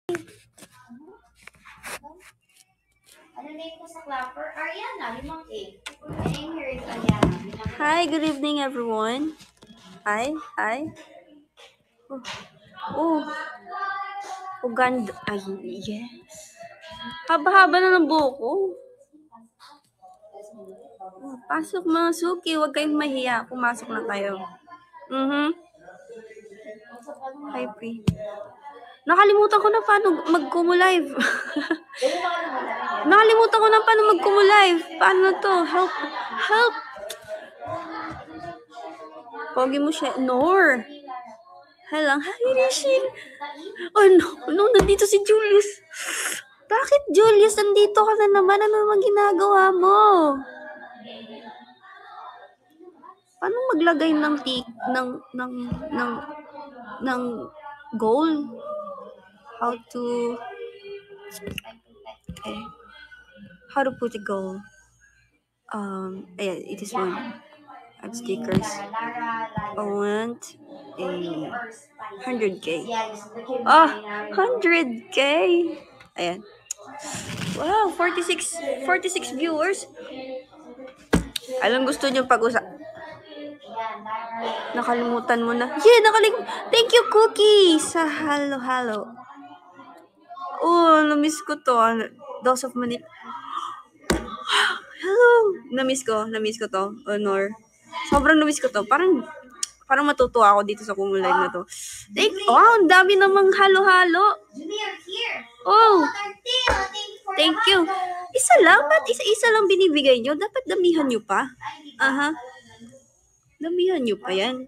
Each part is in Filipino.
Ano name ko sa clapper? Ariana, 5A. My name here is Ariana. Hi, good evening everyone. Hi. Oh, oh ganda. Ay, yes. Haba-haba na ng buhok ko. Oh, pasok mga suki, huwag kayong mahiya. Pumasok na kayo. Hi, Pri. Nakalimutan ko na paano mag-Kumu live. Nakalimutan ko na paano mag-Kumu live. Paano to? Help. Pogi mo siya. Nor. Halang, hi, Rachel. Oh, no, nandito si Julius. Bakit, Julius? Nandito ka na naman. Ano naman ginagawa mo? Paano maglagay ng goal? How to put a goal? Ayan, it is one. Add stickers. I want a 100K. 100K. Ayan. Wow, 46 viewers. Alam gusto niyo pag-usap. Nakalimutan mo na. Yeah, Thank you, Cookie, sa halo. Oh, na-miss ko to. Dose of Manila. Hello. Na-miss ko to. Honor. Sobrang na-miss ko to. Parang matutuwa ako dito sa Kumu Live na to. Ang dami namang halo-halo. Oh. Thank you. Isa lang? Ba't isa lang binibigay nyo? Dapat damihan nyo pa. Damihan nyo pa yan.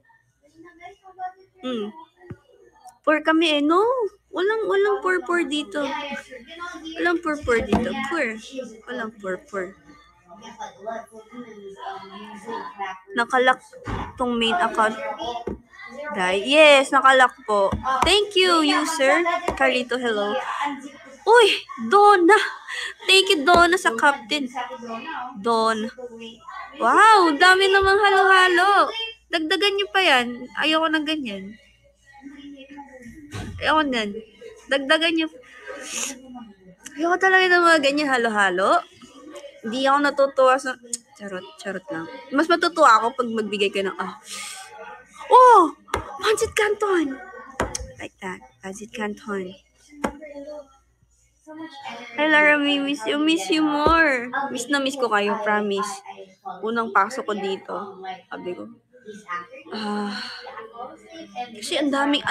Poor kami no? Walang poor dito. Walang poor dito. Walang poor. Nakalak tong main account. Yes, nakalak po. Thank you, user. Carlito, hello. Uy, Donna. Thank you, Donna, sa captain. Don. Wow, dami namang halo-halo. Dagdagan nyo pa yan. Ayoko ng ganyan. Dagdagan nyo. Ayoko talaga ng mga ganyan halo-halo. Hindi ako natutuwa sa... Charot lang. Mas matutuwa ako pag magbigay ka ng... Oh! Pancit Canton! Like that. Pancit Canton. Hi, Lara, miss you more. Miss ko kayo, promise. Unang pasok ko dito. Sabi ko. Kasi ang daming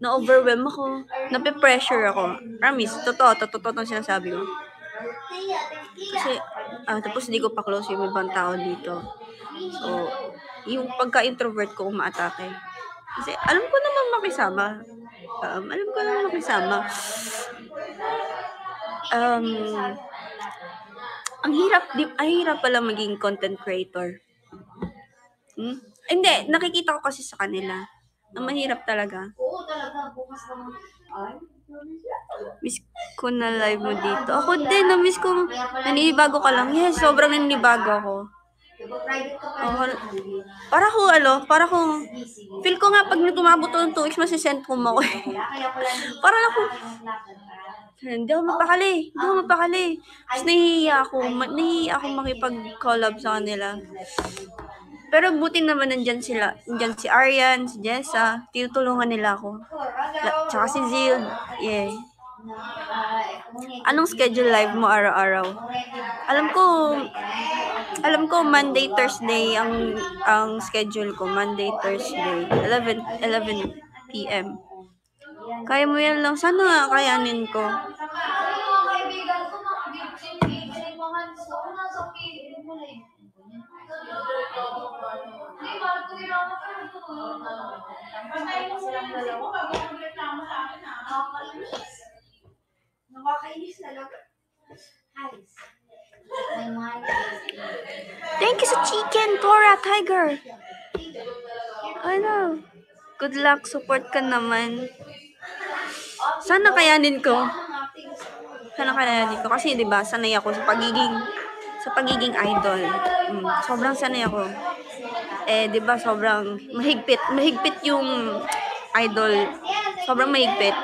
na-overwhelm ako. Nape-pressure ako. Promise, totoo ang sinasabi ko. Kasi, tapos hindi ko pa close yung ibang tao dito. So, yung pagka-introvert ko umaatake. Kasi, alam ko naman makisama. Ang hirap pala maging content creator. Hindi, nakikita ko kasi sa kanila. Ang mahirap talaga. Oo, talaga. Bukas naman. Miss ko na live mo dito. Ako din, na-miss ko. Naninibago ka lang. Yes, sobrang naninibago ako. Para ko, feel ko nga pag tumabot ng 2 weeks, masisend ko mo ako. Parang ako, hindi ako mapakali. Tapos nahihiya ako makipag-collab sa kanila. Pero buti naman nandyan si Arian, si Jessa, tinutulungan nila ako. Tsaka si Zild, yeah. Anong schedule live mo araw-araw? Alam ko Monday, Thursday ang schedule ko. Monday, Thursday, 11 p.m. Kaya mo yan lang. Sana nga kayanin ko. Nakakainis talaga. Thank you sa chicken, Tora, Tiger. Ano? Good luck, support ka naman. Sana kayanin ko. Kasi 'di ba, sanay ako sa pagiging idol. Sobrang sanay ako. 'di ba, sobrang mahigpit yung idol. sobrang mahigpit.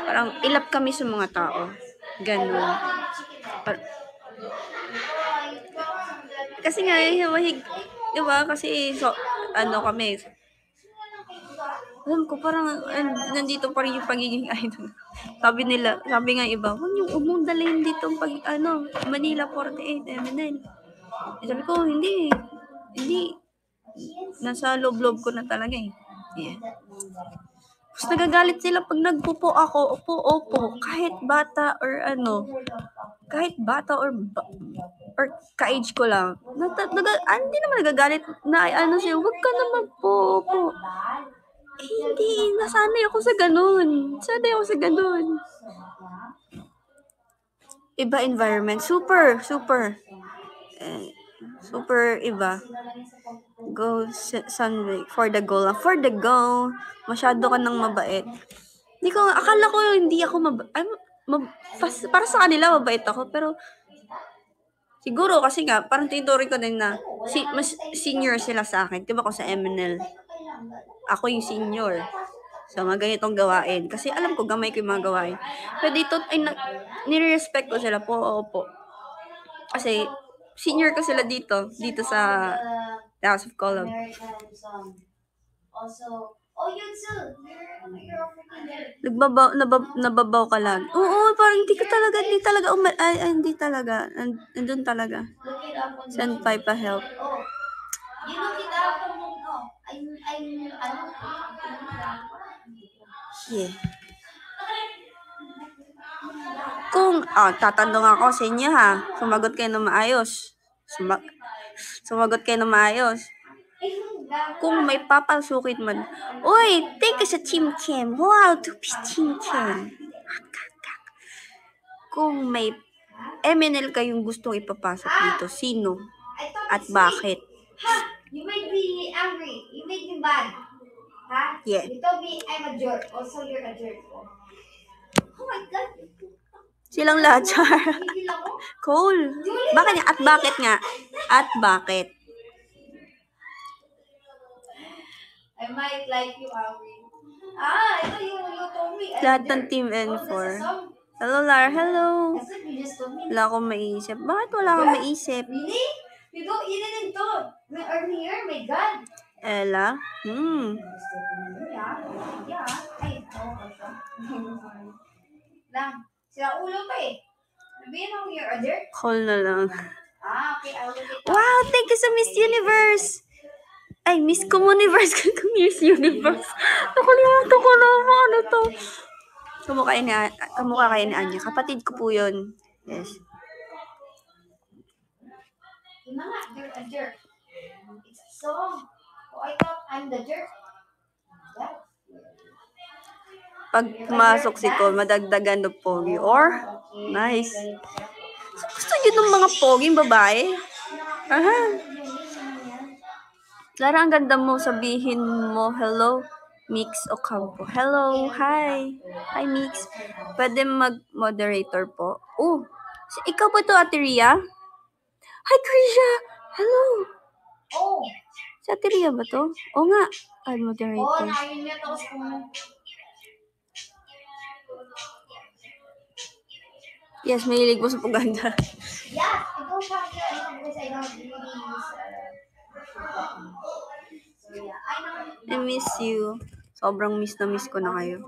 Parang ilap kami sa mga tao. Ganun. Kasi nga, diba? Kasi, kami. Alam ko, parang, nandito pa rin yung pagiging idol. Sabi nga iba, huwag mong dalhin dito Manila 48, MNL. Sabi ko, hindi. Nasa loob-loob ko na talaga eh. Yeah. Tapos nagagalit sila pag nagpupo ako, opo, kahit bata or ka-age ko lang. Hindi naman nagagalit na sila, huwag ka na magpupo. Hindi, nasanay ako sa ganun. Iba environment, super iba. Go Sunway for the goal. Masyado ka nang mabait. Akala ko hindi ako para sa kanila mabait ako, pero siguro kasi nga parang tinuturing ko din na mas senior sila sa akin. Diba ako sa MNL? Ako yung senior. So, mga ganitong gawain. Kasi alam ko, gamay ko yung mga gawain. Pero dito, nire-respect ko sila po. Opo. Kasi, senior ko sila dito sa House of Column. Yun too. Nababaw ka lang. Oo, parang hindi talaga. Nandun talaga. Senpai pa help. Yeah. Kung, tatanong ako sa inyo ha, sumagot kayo ng maayos. Kung may papasukin man, uy, take ka sa Team Chem. Wow, tupis Team Chem. Kung may MNL kayong gustong ipapasok dito, sino? At bakit? You made me angry. You made me mad. Huh? Yeah. You told me I'm a jerk. Also, you're a jerk. Oh my God. Silang lahat, Char. Cole. Bakit nga? At bakit? I might like you, Audrey. Ito you told me. Lahat ng Team N4. Hello, Lara. Hello. I said you just told me. Wala akong maisip. Bakit wala akong maisip? Really? You didn't talk earlier, my God. Ella? Yeah. Ay, lang. Sila ulo pa eh. Sabihin mo, you're a jerk. Call na lang. Okay, I will get it. Wow, thank you sa Miss Universe. Ay, Miss Communiverse ka kung Miss Universe. Nakalimutan ko na ano to. Kamukha kayo ni Anya. Kapatid ko po yun. Yes. You're a jerk. It's a song. Oh, I thought I'm the jerk. Yeah. Pag pumasok si Cole, madagdagan ng pogi. Or, nice. Gusto nyo ng mga poging babae? Aha. Lara, ang ganda mo. Sabihin mo, hello, Mix Ocampo. Hello, hi. Hi, Mix. Pwede mag-moderator po. Oh, ikaw ba to, Ate Ria? Hi, Krisha. Hello. Oh. Si Ate Ria ba to? Oo nga. Ay, moderator. Naiinit ako sa kung... Yes, mahilig mo sa paganda. Yeah, I don't have the because I don't really use so yeah, I miss you. Sobrang miss ko na kayo.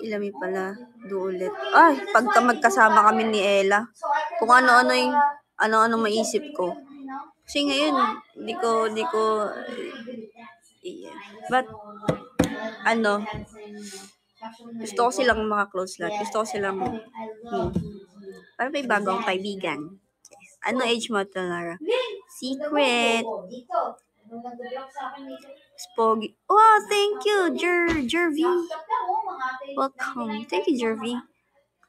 Ilami pala. Do ulit. Ay, pagka magkasama kami ni Ella, kung ano-ano maisip ko. Kasi ngayon, di ko, yeah. But, gusto ko silang maka-close lahat. Gusto ko silang, para may bagong kaibigan. Ano age mo ito, Lara? Secret. Spogi. Oh, thank you, Jervy. Welcome. Thank you, Jervy.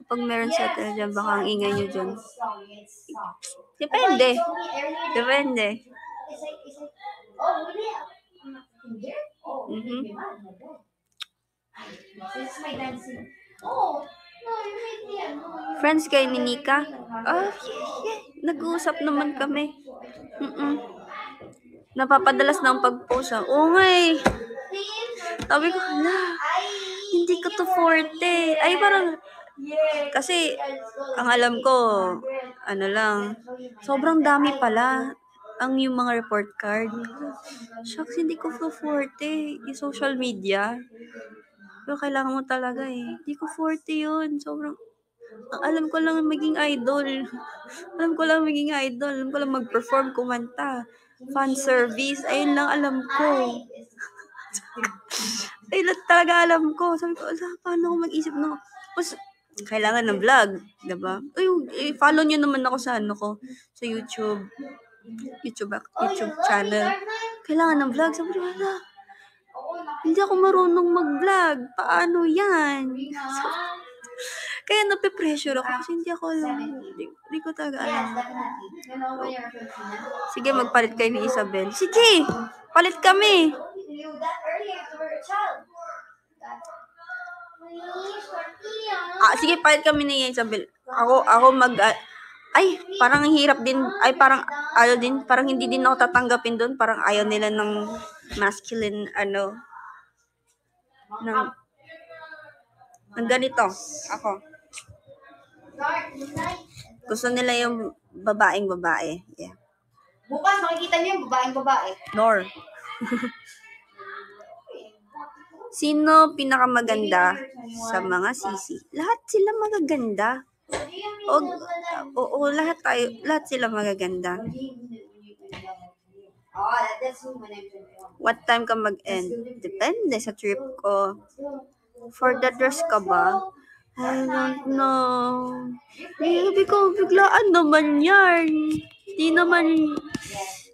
Kapag meron sa atin dyan, baka ang ingay nyo dyan. Depende. Mm-hmm. Friends kayo ni Nika? Yeah. Nag-uusap naman kami. Napapadalas ng pag-post. Oo nga eh. Sabi ko, hindi hindi ko to forte. Ay, parang, kasi, ang alam ko, ano lang, sobrang dami pala ang yung mga report card. Shucks, hindi ko to forte. Yung social media. Pero kailangan mo talaga eh. Hindi ko forte yun. Sobrang, ang alam ko lang maging idol. Alam ko lang maging idol. Alam ko lang mag-perform, kumanta. Fan service. Ayun lang alam ko. Ayun lang talaga alam ko. Sabi ko, paano ako mag-isip na? Tapos, kailangan ng vlog. Diba? Uy, follow nyo naman ako sa ano ko. Sa YouTube. YouTube channel. Kailangan ng vlog. Sabi ko, hindi ako marunong mag-vlog. Paano yan? Kaya nape-pressure ako kasi hindi ako alam. Hindi ko talaga alam. Sige, magpalit kayo ni Isabel. Sige! Palit kami! Sige, palit kami ni Isabel. Ako ay, parang hirap din. Ay, parang ayaw din. Parang hindi din ako tatanggapin doon. Parang ayaw nila ng masculine, ng ganito. Ako. Gusto nila yung babae. Yeah. Bukas makikita niyo yung babae. Nor. Sino pinakamaganda sa mga sisi? Lahat sila magaganda. Oo, lahat sila magaganda. What time ka mag-end? Depende sa trip ko. For the dress ka ba? I don't know. Sabi ko, biglaan naman yan. Di naman,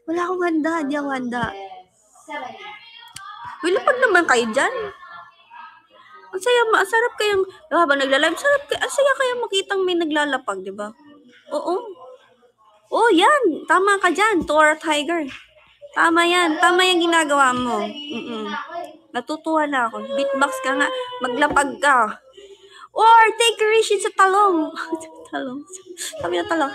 wala akong handa. Di ako handa. Wilipag naman kayo dyan. Ang sarap kayang, habang nagla-live, ang saya kaya makitang may naglalapag, di ba? Oo. Oh, yan. Tama ka dyan, Tora Tiger. Tama yan. Tama yung ginagawa mo. Natutuwa na ako. Beatbox ka nga. Maglapag ka. Or take a risk sa talong. Talong. Sabi na talong.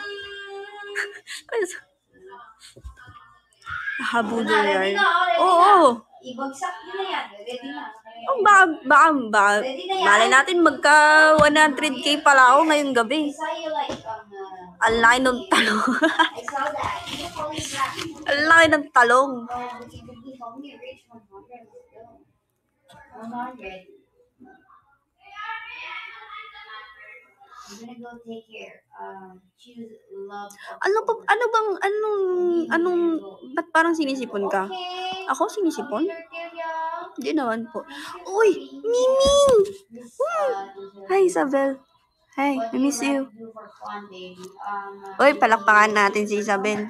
Habudo yan. Oo. Ibagsak nyo na yan. Ready na. Oh, baka. Malay natin magka 100k pala ako ngayong gabi. Ang laki ng talong. Ang laki ng talong. I'm gonna go take care. Choose love. Ba't parang sinisipon ka? Okay. Ako sinisipon? Hindi naman po. Uy, Miming! Hi, Isabel. Hi, I miss you. Uy, palakpakan natin si Isabel.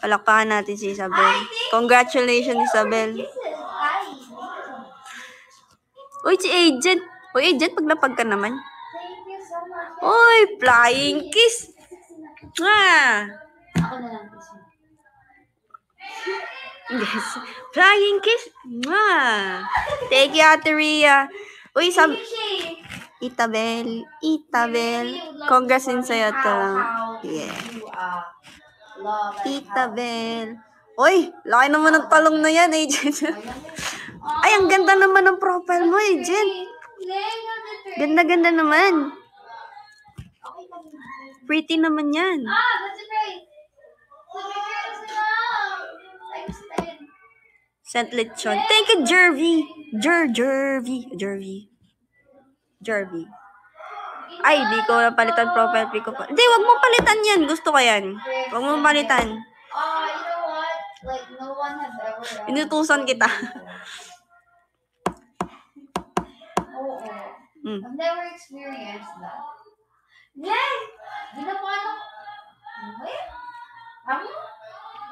Palakpakan natin si Isabel. Congratulations, Isabel. Uy, si Agent. Uy, Agent, paglapag ka naman. Uy, flying kiss. Ako na lang kiss mo. Yes. Flying kiss. Thank you, Ate Rhea. Uy, Itabel. Congrats din sa'yo to. Yeah. Itabel. Uy, laki naman ng talong na yan, Agent. Ay, ang ganda naman ng profile mo, Agent. Ganda-ganda naman. Pretty naman yan. That's great. Saint Lechon. Thank you, Jervy. Jervy. Ay, di ko napalitan profile pic ko pa. Hindi, wag mo palitan yan. Gusto ko yan. Wag mo palitan. You know what? Like, no one has ever... Inutusan kita. I've never experienced that. Yay! Ginapano? Wait?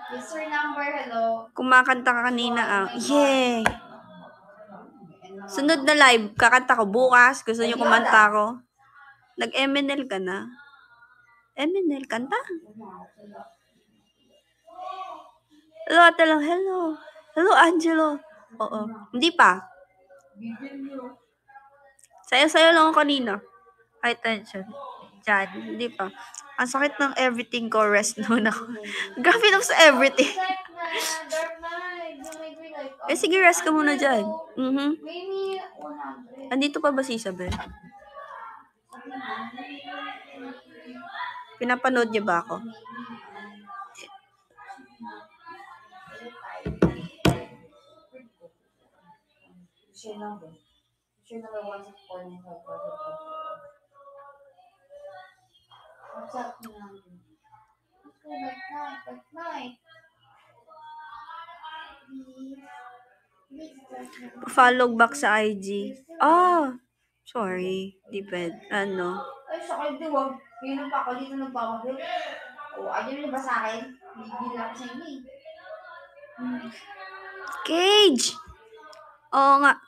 User number, hello. Kumakanta ka kanina, Yeah. Sunod na live, kakanta ko bukas. Gusto niyo kumanta ko? Nag-MNL ka na? MNL, kanta? Hello, ate lang. Hello. Hello, Angelo. Oo. Hindi pa. Sayo-sayo lang ako kanina. Ay, tension. Diyan. Hindi pa. Ang sakit ng everything ko. Rest noon ako. Grabe na sa everything. Sige, rest ka muna dyan. Maybe 100. Andito pa ba si Isabel? Pinapanood niya ba ako? Share number. Share number 164. What's up now? Let's go back night. Follow back sa IG. Sorry. Ano? Ay, sa akin, wag. Yun pa ako dito nagpapagod. Ayaw nyo ba sa akin? Hindi lang sa inyo eh. Cage! Oo nga.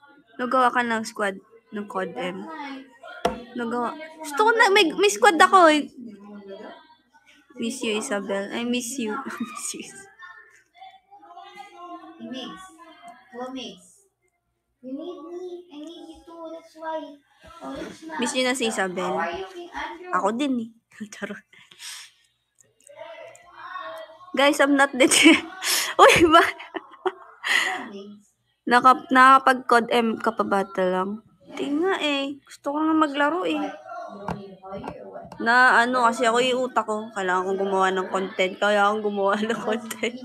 Nagawa ka ng squad ng Cod M. Nagawa. Gusto ko na, may squad ako eh. Miss you, Isabel. I miss you. Miss you. Mix. Hello, Mix. You need me. I need you too. That's why. Oh, it's not. Miss you na si Isabel. How are you, King Andrew? Ako din eh. Charot. Guys, I'm not dead. Uy, ba? Nakapag-Cod M ka pa bata lang. Tinga eh. Gusto ko nga maglaro eh. Na ano, kasi ako yung utak ko. Kailangan kong gumawa ng content. Kaya akong gumawa ng content.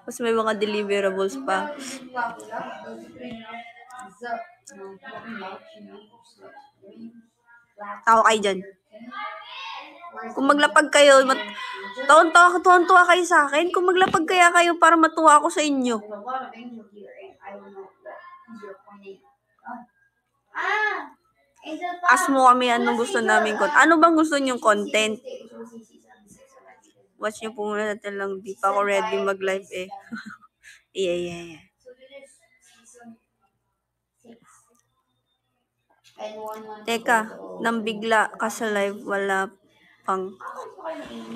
Mas may mga deliverables pa. Tawa kayo dyan. Kung maglapag kayo, tuwan-tuwa kayo sa akin. Kung maglapag kaya kayo para matuwa ako sa inyo. Ask mo kami anong gusto namin content. Ano bang gusto niyong content? Watch niyo po muna natin lang. Di pa ako ready mag-live eh. Yeah. Teka, nang bigla ka sa live, wala pang...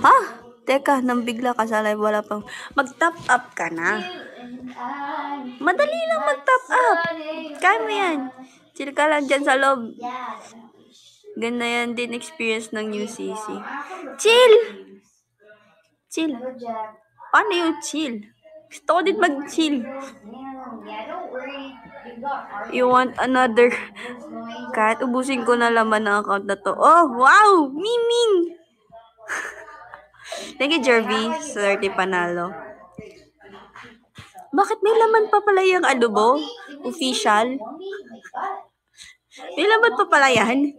Ha? Teka, nang bigla ka sa live, wala pang... Mag-top up ka na. Madali lang mag-top up. Kaya mo yan. Chill ka lang dyan sa loob. Ganda yan din experience ng New CC. Chill! Chill. Paano yung chill? Gusto ko din mag-chill. You want another? Kahit ubusin ko na laman ng account na to. Oh, wow! Miming! Thank you, Jervy. 30 panalo. Bakit may laman pa pala yung adobo? Official? May laman pa pala yan?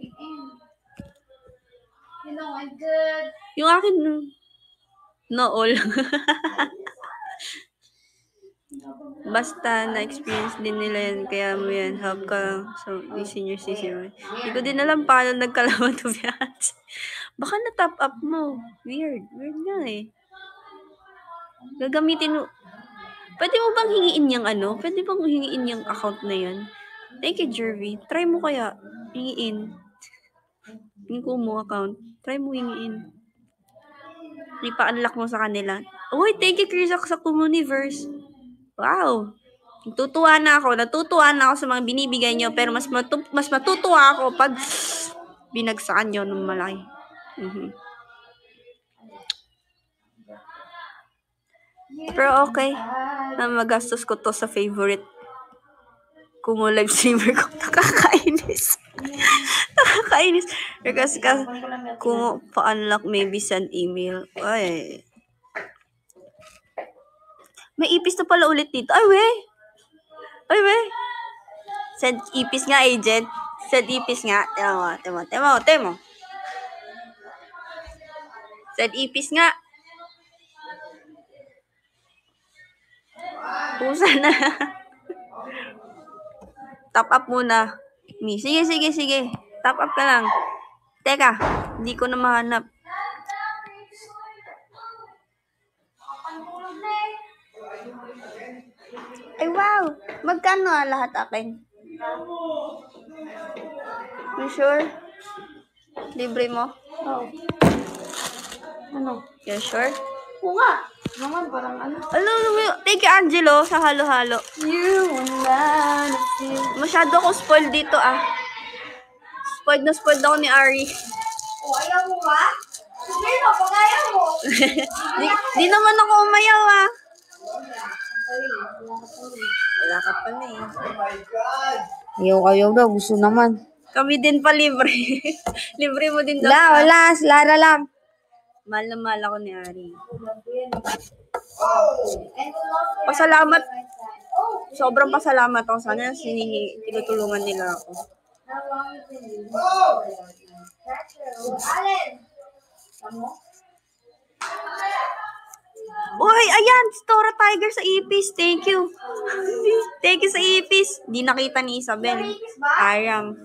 Yung akin, no all. Basta na-experience din nila yan. Kaya mo yan. Help ka sa senior CC. Hindi ko din alam paano nagkalaman to be honest. Baka na-top up mo. Weird. Weird nga eh. Gagamitin mo. Pwede mo bang hingiin yung ano? Pwede bang hingiin yung account na yan? Thank you, Jervy. Try mo kaya. Hingiin. Hingin ko mo account. Try mo hingiin. Ipa-unlock mo sa kanila. Uy, thank you, Chris, sa Communiverse. Wow. Natutuwa na ako sa mga binibigay nyo. Pero mas matutuwa ako pag binagsakan nyo ng malaki. Pero okay. Na magastos ko to sa favorite Kumu live streamer ko. Nakakainis. Nakakainis. Kasi kung pa-unlock, maybe send email. Ay. May ipis na pala ulit dito. Ay, we. Send ipis nga, agent. Send ipis nga. Temo. Send ipis nga. Pusa na. Top up muna. Sige. Top up ka lang. Teka, hindi ko na mahanap. Ay, wow. Magkano lahat akin? You sure? Libre mo? Oh. Ano? You sure? Oo nga. Naman, parang ano. Thank you, Angelo, sa halo-halo. You wanna feel. Masyado ako spoiled dito, Spoiled ako ni Ari. Ayaw mo ba? Sige mo, pag ayaw mo. Di naman ako umayaw, Wala ka pala eh. Oh my God! Ayaw daw. Gusto naman. Kami din pa libre. Libre mo din daw. Wala. Si Lara lang. Mahal na mahal ako ni Ari. Pasalamat. Sobrang pasalamat ako sana. Tinutulungan nila ako. Uy, ayan! Stora Tiger sa Ipis. Thank you. Thank you sa Ipis. Di nakita ni Isabel. Aram.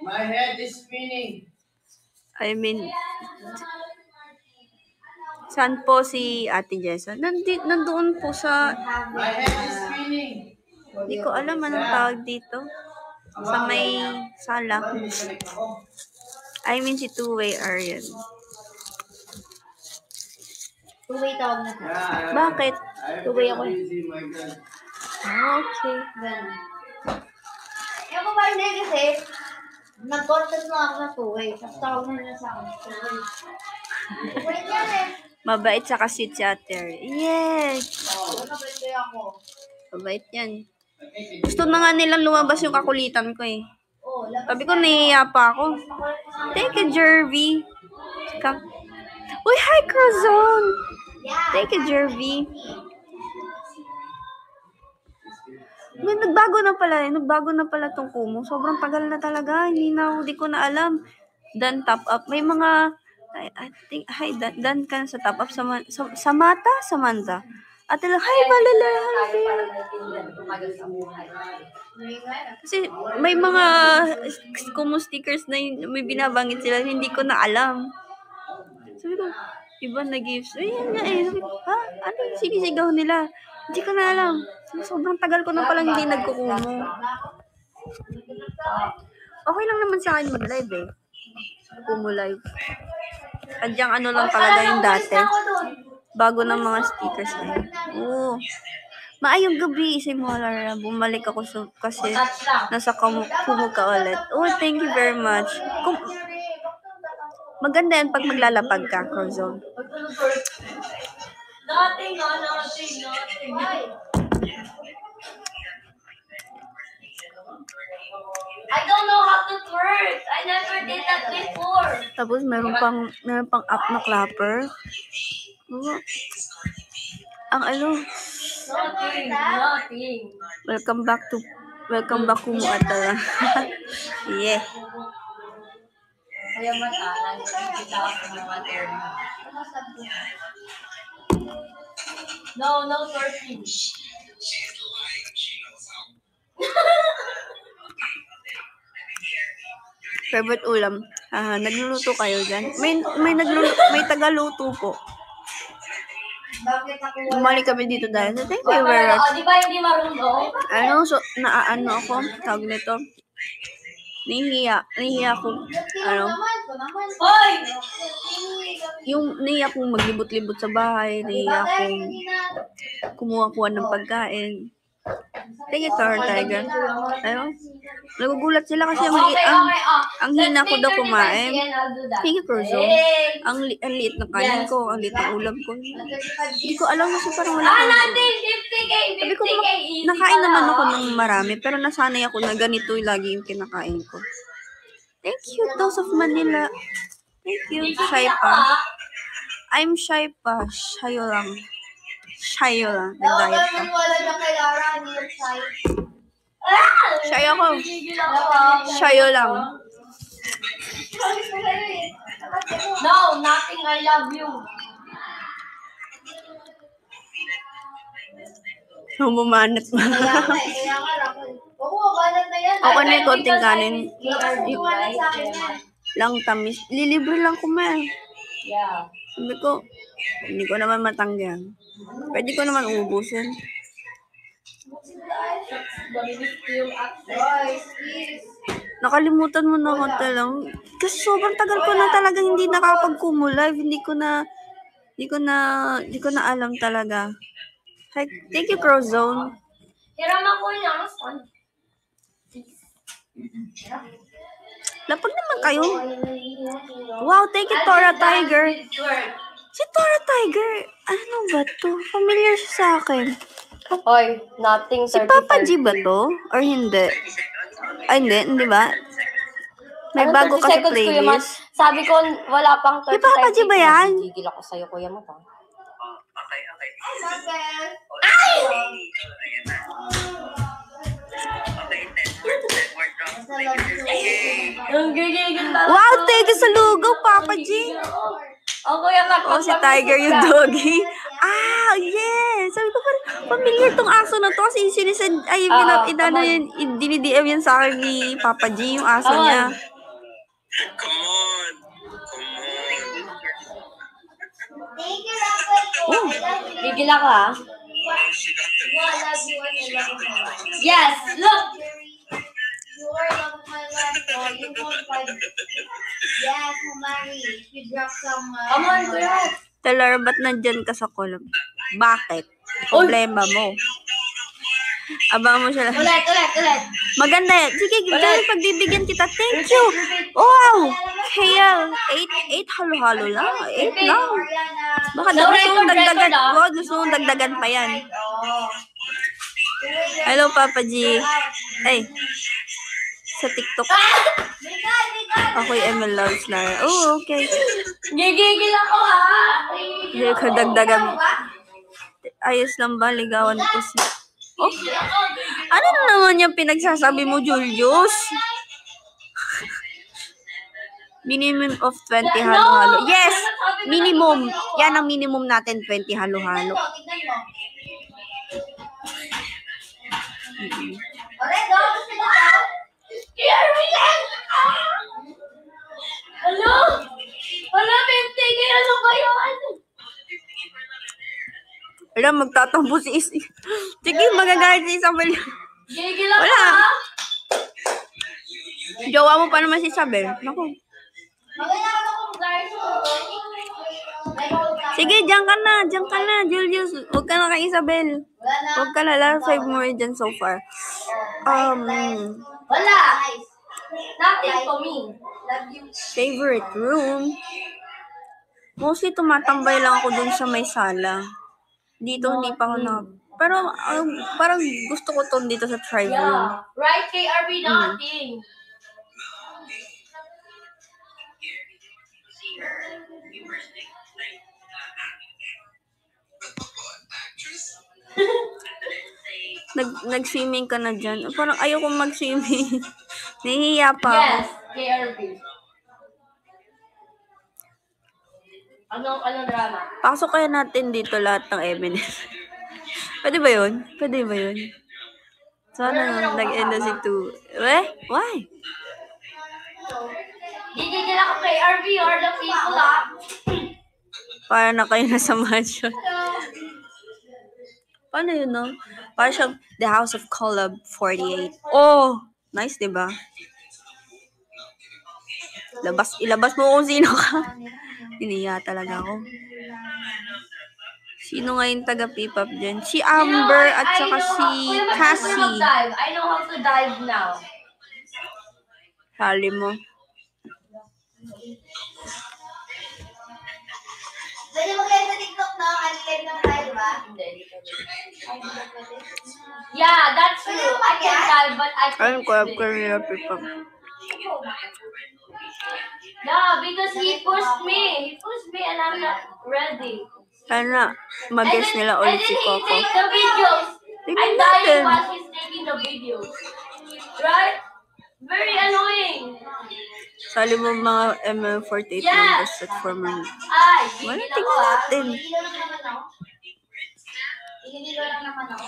My head is spinning. I mean, saan po si Ate Jessa? Nandoon po sa... My head is spinning. Hindi ko alam anong tawag dito. Sa may sala. I mean si two-way Aryan. Two-way tawag na to. Bakit? Two-way ako eh. Okay. Ganun. Yung ba hindi kasi, nag-content na ako sa two-way. Tapos tawag na nila sa akin. Two-way. Two-way yan eh. Mabait sa sweet si Ate Aryan. Yes! Nabait kayo ako. Mabait yan. Gusto na nga nilang lumabas yung kakulitan ko eh. Oh, labas. Sabi ko, nahihiya pa ako. Thank you, Jervy. Uy, hi, Crozon! Yeah. Thank you, Jervy. May nagbago na pala tong Kumu. Sobrang tagal na talaga. Hindi ko na alam. Dan top up. May mga, I think, hi, dan ka sa top up. Samantha. Ate lang, hi, Malala. Kasi may mga Kumu stickers na may binabanggit sila. Hindi ko na alam. Sabi ko, iba na gifts. Ayun nga eh. Sabi ko, ha? Ano yung sinisigaw nila? Hindi ko na alam. Sobrang tagal ko na palang hindi nagkukumo. Okay lang naman sa akin mag-live eh. Kumu live. Kadyang ano lang talaga yung dati. Bago ng mga stickers na yun. Oo. Maayong gabi, Isay Molara. Bumalik ako kasi nasa Kumu ka ulit. Oh, thank you very much. Maganda yan pag maglalapag ka, Crozone. Nothing. I don't know how to twerk. I never did that before. Tapos meron pang up na clapper. Oh. Ang ano? Nothing. Welcome back Kumu Atara. Yeah. Kaya matalang, kita ako ng water. No twerking. Favorite ulam. Nagluluto kayo dyan? May tagaluto po. Bakit ako wala? Bumalik kami dito dahil. So, thank you very much. Di ba hindi marunong? Naano ako, tawag nito. Nahihiya ko, Hoy! nahihiya kong maglibot-libot sa bahay, nahihiya kong kumuha-kuha ng pagkain. Thank you, Star Tiger. Ayun, nagugulat sila kasi ang hina ko daw kumain. Thank you, Crozone. Ang liit ng kanin ko, ang liit ng ulam ko. Hindi ko alam kasi parang wala ko. Sabi ko, nakain naman ako ng marami, pero nasanay ako na ganito lagi yung kinakain ko. Thank you, Toast of Manila. Thank you, shy pa. I'm shy pa. Shayo lang. Nag-diet pa. Wala na kay Lara, hindi yung shy. Shy ako. Shayo lang. No, nothing. I love you. Humamanat mo. Kaya nga, Raquel. Oo, banat na yan. Okay na yung konting kanin. Iwanan sa akin yan. Lang tamis. Lilibre lang kumain. Yeah. Sabi ko, hindi ko naman matanggihan. Pwede ko naman ubusin. Nakalimutan mo na ako talang. Kasi sobrang tagal ko na talagang hindi nakapag-Kumu live. Hindi ko na alam talaga. Thank you, Crozone. Hiram ako yung Lapag naman kayo. Wow, thank you, Tora Tiger. Si Tora Tiger, ano ba to? Familiar siya sa akin. Hoy, nothing Si 35. Papa G ba to? Or hindi? Ay, hindi ba? May Anong bago 30 ka sa seconds, Kuya Mat? playlist. Sabi ko, wala pang 30 Si Papa G ba yan? Gigil ako sa'yo, Kuya Mat. Ang gigigil talaga. Wow, thank you sa lugaw, Papa G. Ang Kuya Mat. Oh, si Tiger yung doggy. Ah, yes! Sabi ko parang familiar tong aso na to kasi sinisend, ay, come on. dinidm yan sa akin ni Papa G, yung aso Come on. niya. Thank you, Rafael. I love you. Gigil ako, ha? I love you and I love you. Yes, look! You are love of my life, so you won't fight. Yes, Mari. You drop some. Come on, Kuya Mat. Talar, ba't nandyan ka sa column? Bakit? Problema mo. Abang mo siya. Ulit. Maganda yan. Sige, gano'n pagbibigyan kita. Thank you. Wow! Kaya, 8 halo-halo lang. 8 lang. Baka No gusto record, mong dagdagan. record, ah. Oh, gusto mong dagdagan pa yan. Hello, Papa G. Ay, sa TikTok. Ako'y ML Loves Lara. Oh, okay. Gigigil ako, ha? Hindi ko dagdagan mo. Ayos lang ba? Ligawan ko si... Oh, ano na naman yung pinagsasabi mo, Julius? Minimum of 20 halo-halo. Yes! Minimum. Yan ang minimum natin, 20 halo-halo. Alright, go. Gusto mo ba? Hello? Wala, 50. Kaya ano ba yun? Wala, magtatampo si Isi. Sige, magagalit si Isabel. Gigil ako, Wala. ha? Jowa mo pa naman si Isabel. Naku. Maganda ka ba kung guys? Sige, diyan ka na, Julius. Huwag ka na kay Isabel. Wala na. Huwag ka na lang. 5 more dyan so far. Wala. Nothing for me. Love you. Favorite room. Mostly tumatambay lang ako dun sa may sala. Dito hindi pa ako na... Pero parang gusto ko to dito sa tribe room. Yeah. Right, KRB, nothing. Nag-swimming ka na dyan. Parang ayoko mag-swimming. Nahihiya pa ako. Yes, KRB. Anong drama? Pasok kaya natin dito lahat ng evidence. Pwede ba yun? Sana nag-end na si 2. Why? Gigigil ako KRB or the people, ha? Para na kayo nasa mansion. Paano yun, no? Para siyang The House of Collab 48. Oh! Nice, diba? Ilabas mo kung sino ka. Hiniya talaga ako. Sino nga yung taga-P-pop dyan? Si Amber at saka si Cassie. I know how to dive now. Sali mo. Pwede mag-live sa TikTok, no? Live lang tayo, diba? Yeah, that's true. I can dive, but I Ayun, can't collab swim. ka nila P-pop. Yeah, because he pushed me. And I'm not ready. Sana mag-guess nila And ulit then si he Coco. take the videos. Tingnan I'm natin. dying while he's taking the videos. Right? Very annoying. Sali mo mga ML48 Yes. members at former. Ay, Wala, gigil ako, tingnan ha? natin. Inilaw lang naman ako. Inilaw lang naman ako.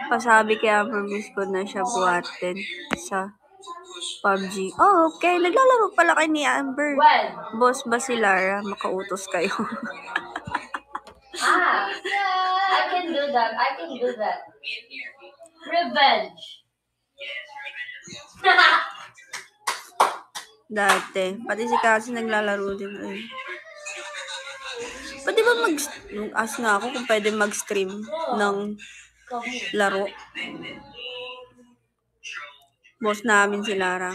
Pasabi kaya promise ko na siya buhatin sa PUBG. Oh, okay. Naglalaro pala kay ni Amber. Well, Boss ba si Lara? Makautos kayo. I can do that. Revenge. Dati. Pati si Cassie naglalaro din. Ay. Pwede ba ask nga ako kung pwede mag-stream ng laro. Boss namin si Lara.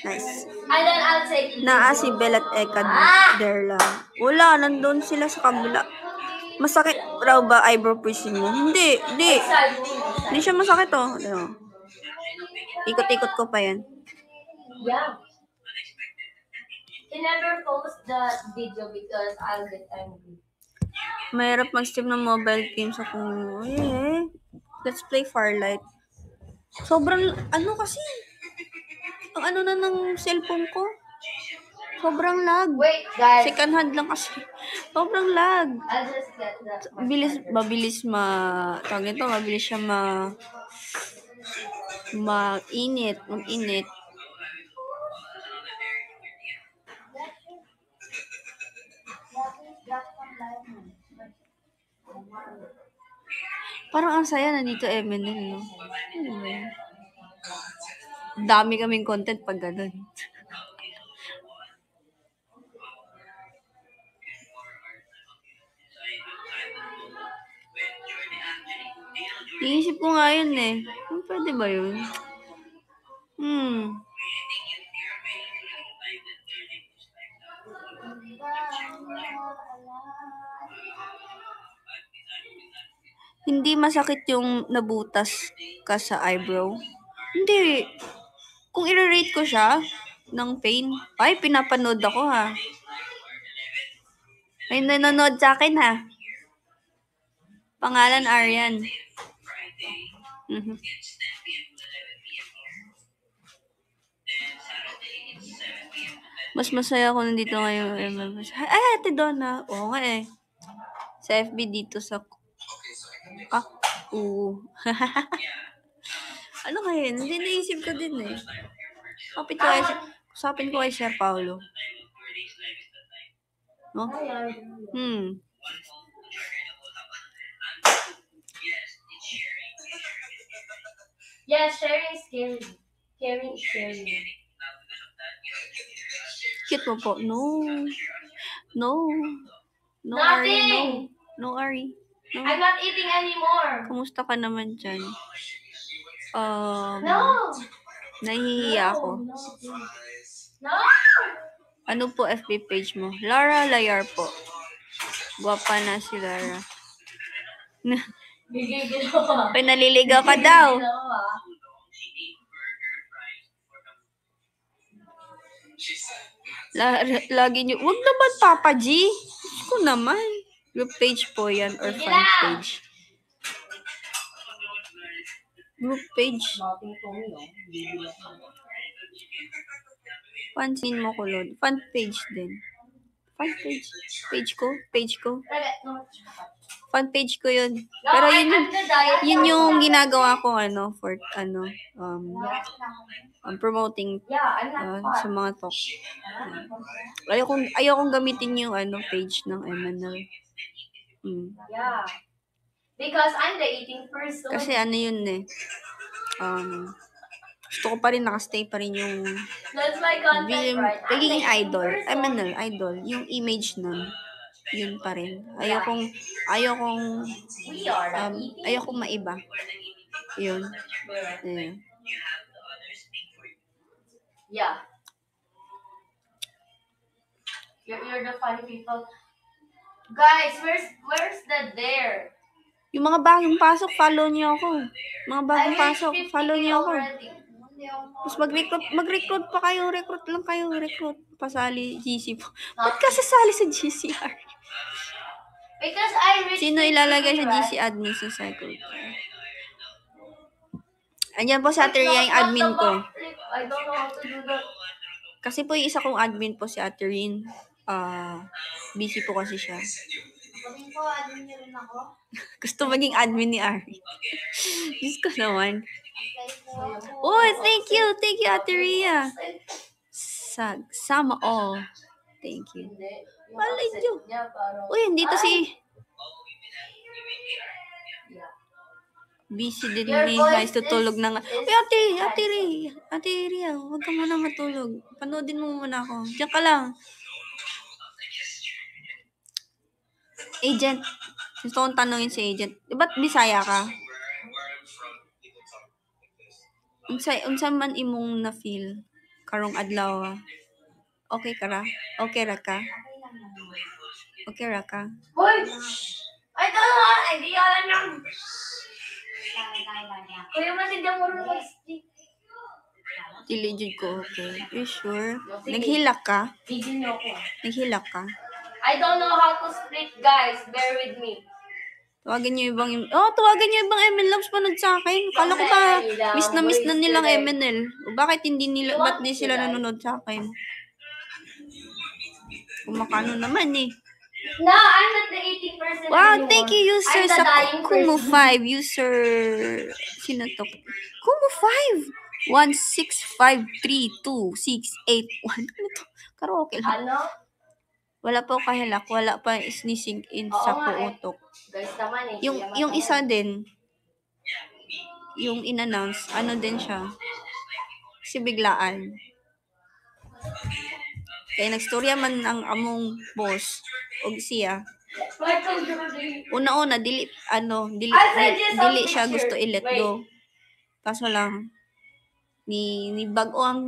Nice. And then I'll take Naa si Bel at Eka there lang. Wala, nandun sila sa kabila. Masakit raw ba eyebrow piercing mo? Hindi. Hindi siya masakit oh. Ano? Ikot-ikot ko pa yan. Yeah. He never post the video because I'll get angry. Mahirap mag-stream ng mobile games ako. Let's play Farlight. Sobrang, ano kasi, ang ano na ng cellphone ko. Sobrang lag. Wait, guys. Second hand lang kasi. Sobrang lag. I'll just get that. Mabilis siya mag-init. Parang ang saya nandito MNL, no? Dami kaming content pag ganun. Iisip ko nga yun eh. Pwede ba yun? Hindi masakit yung nabutas ka sa eyebrow? Hindi. Kung i-rate ko siya ng pain, ay, pinapanood ako ha. May nanonood sa akin ha. Pangalan Aryan. Mas masaya ako nandito ngayon. Ay, Ate Donna. Oo nga eh. Sa FB dito sa... oo. Ano kaya? Hindi naisip ko din eh. Usapin ko kay Sir Paulo. No? Yeah, sharing is scary. Caring is scary. Cute mo po. No. Nothing. Ari. No, Ari. No. I'm not eating anymore. Kamusta ka naman dyan? No. Nahihiya ako. No. Ano po FB page mo? Lara Layar po. Guwapa na si Lara. Gigigil ako. Pinaliligaw ka daw. Lagi nyo, wag naman Papa G. Ko naman. Group page po yan or fan page. Group page. Pansin mo ko, Lord. Fan page din. Fan page. Page ko. Fan page ko yun. Pero yun yung ginagawa ko, promoting sa mga talk. Ayokong gamitin yung page ng MNL. Yeah. Because I'm the eating person. Kasi yun eh. Gusto ko pa rin nakastay pa rin yung That's my content, right? pagiging idol. MNL, idol. Yung image nun. Yun pa rin. Ayokong We are the eating. ayokong maiba. Yun. Yeah. You're the funny people. Guys, where's the there? Yung mga bagong pasok, follow niyo ako. Mga bagong pasok, follow niyo ako. Tapos mag-recruit pa kayo. Recruit. Pasali GC po. Ba't ka sasali sa GCR? Because I reached Sino ilalagay sa GC admin sa cycle? Andiyan po sa Ate Ria yung admin ko. I don't know how to do that. Kasi po yung isa kong admin po si Ate Rin. Busy po kasi siya. Sabihin ko, admin niyo rin ako. Gusto maging admin ni Ari. Diyos ko naman. Okay po. Thank you, Ate Ria. Sama all. Thank you. Malay nyo. Dito si... Busy din ni guys, tutulog na nga. Ate Ria, huwag ka muna matulog. Panoodin mo muna ako. Diyan ka lang. Agent. Gusto kong tanongin si Agent. Ba't Bisaya ka? Unsa man imong na-feel karong adlaw. Okay ka ra? Okay ra ka? Okay lang naman. Okay ra ka? Hoy! Ay, ito na! Hindi ka alam lang. Tayo. Kuya, matigyan mo rin mag-stick. Dili jud ko okay. You sure? Naghilak ka? Video niyo ako. Naghilak ka? I don't know how to split, guys. Bear with me. Tawagan niyo ibang ML Loves panood sa akin. Kala ko ba miss na nilang MNL. O bakit ba't di sila nanonood sa akin? Kumakano naman eh. No, I'm not the 18% Wow, anymore. thank you user I'm the sa dying Kumu person. 5. User, sino to? Kumu 5. 1653268. Ano to? Karaoke lang. Ano? Wala pa kahilak. Wala pa sneezing in sa Oo nga eh. puutok. Guys naman eh. Yung isa din, yung in-announce, ano din siya? Si biglaan. Kaya nagstorya man ang among boss og siya. Michael Jordan. Una-una dili siya gusto i-let go. Kaso lang ni bago ang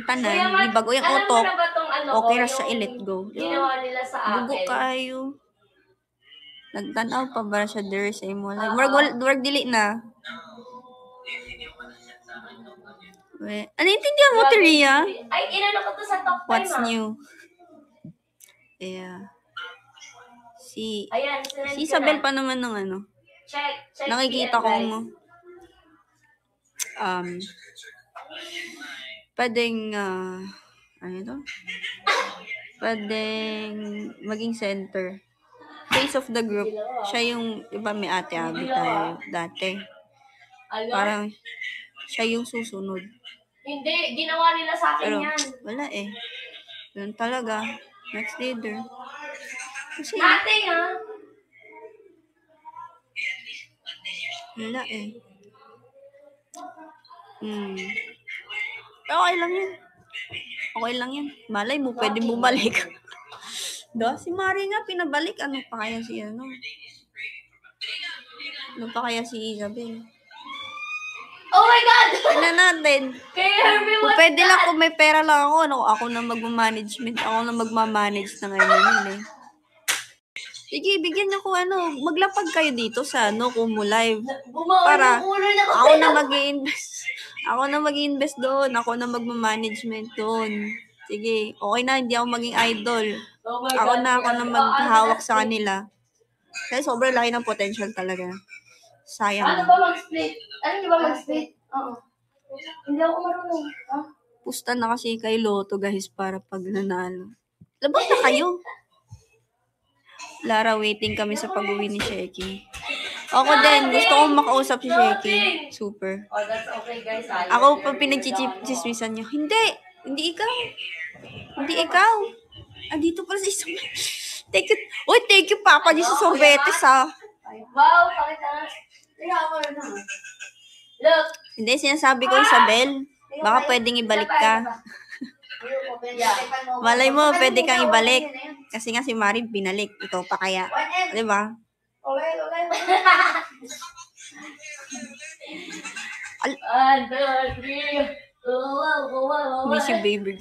tanan, ni bago yung Alam mo utok. na ba tong ano Okay ko, ra siya yung i-let go. Ginawa nila sa Bugo akin. kayo. Nagtanaw pa ba siya there sa imo? Like, Oo. murag dili na. Ano intindihan mo, Teria? Ay, inano ko to sa top 5 What's new? Yeah. Ayan, Si Isabel pa naman ng ano. Check Nakikita PM, ko guys. pwedeng pwedeng maging center. Face of the group. Siya yung, iba may Ate Abby tayo dati. Ano? Parang siya yung susunod. Hindi, ginawa nila sa akin Pero yan. wala eh. Yun talaga. Next leader. Kasi Nothing, ha? wala eh. Pero okay lang yun. Okay lang yan. Malay mo, pwede bumalik. Si Mari nga, pinabalik. Ano pa kaya si Isabel? Oh my God! Tignan natin. Kay Herbie, Kung what's pwede lang, that? kung may pera lang ako na magmamanagement. Ako na magmamanage na ngayon eh. Sige, bigyan niyo ko maglapag kayo dito sa Kumu Live. Para ako na mag-i-invest. Ako na mag-i-invest doon. Ako na magmamanagement doon. Sige, okay na, hindi ako maging idol. Oh my Ako God, na maghahawak ano sa kanila. Kasi sobrang laki ng potential talaga. Sayang. Ano ba mag-split? Ano ba mag-split? Oo. Hindi ako marunong. Ha? Pusta na kasi kay Lotto, guys, para pag nanalo. Labas na kayo. Lara, waiting kami sa pag-uwi ni Sheki. Ako din, gusto kong makausap si Sheki. Super. Oh, that's okay, guys. Ako pa pinagchichismisan niyo. Hindi ikaw. Dito pala si Isabel. Thank you, Papa, di sa sorbetes, ha. Wow, pakita nga. Look. Hindi, sinasabi ko, Isabel, baka pwedeng ibalik ka. Malay mo, pwede kang ibalik. Kasi nga si Mari binalik. Ikaw pa kaya. Di ba? Miss you, baby.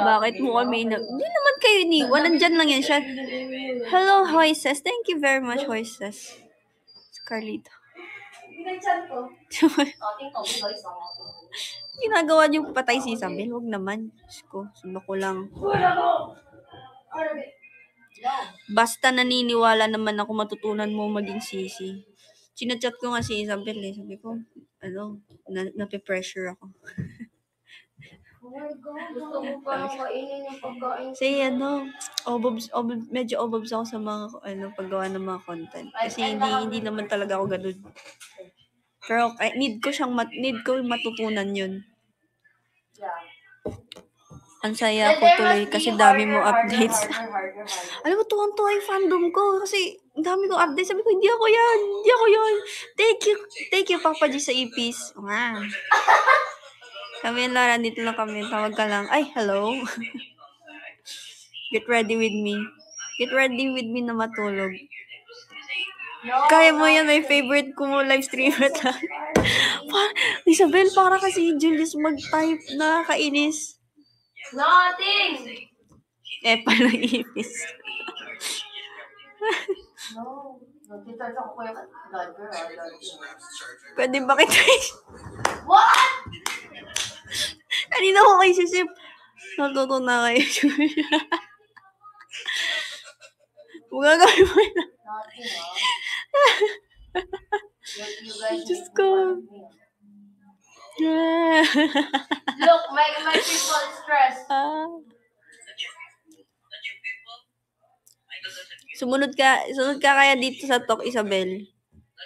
Bakit mo kami Hindi naman kayo iniwan. Nandyan lang yan siya. Hello, Hoises. Thank you very much, Hoises. Carlito. Ginagawa niyo patay si Isabel. Huwag naman. Diyos ko, suba ko lang. Basta naniniwala naman ako matutunan mo maging sisi. Chinachat ko nga si Isabel eh. Sabi ko, nape-pressure ako. Gusto ko pa kainin yung pagkain. Kasi medyo obobs ako sa mga paggawa ng mga content. Kasi hindi naman talaga ako ganun. Pero need ko matutunan yun. Ang saya ko tuloy kasi dami mo updates. Alam mo, tuwang-tuwa yung fandom ko kasi ang dami ko updates. Sabi ko, hindi ako yan. Thank you, Papa G sa ipis. Wow. Kami, Lara, dito lang kami. Tawag ka lang. Ay, hello. Get ready with me. Get ready with me na matulog. No, Kaya mo yan, my favorite ko mo live streamer lang. Isabel, para kasi Julius mag-type na kainis. Nothing. Pala ipis. No. Nag-charge ako kuya. Dodger. Pwede ba kita What? Kanina ko kayo sisip. Natuto na kayo, Julia. Huwag gagawin mo yun. Nothing, You guys Diyos need to ko. work with me. Look, my people stressed. Sunod ka kaya dito sa talk, Isabel.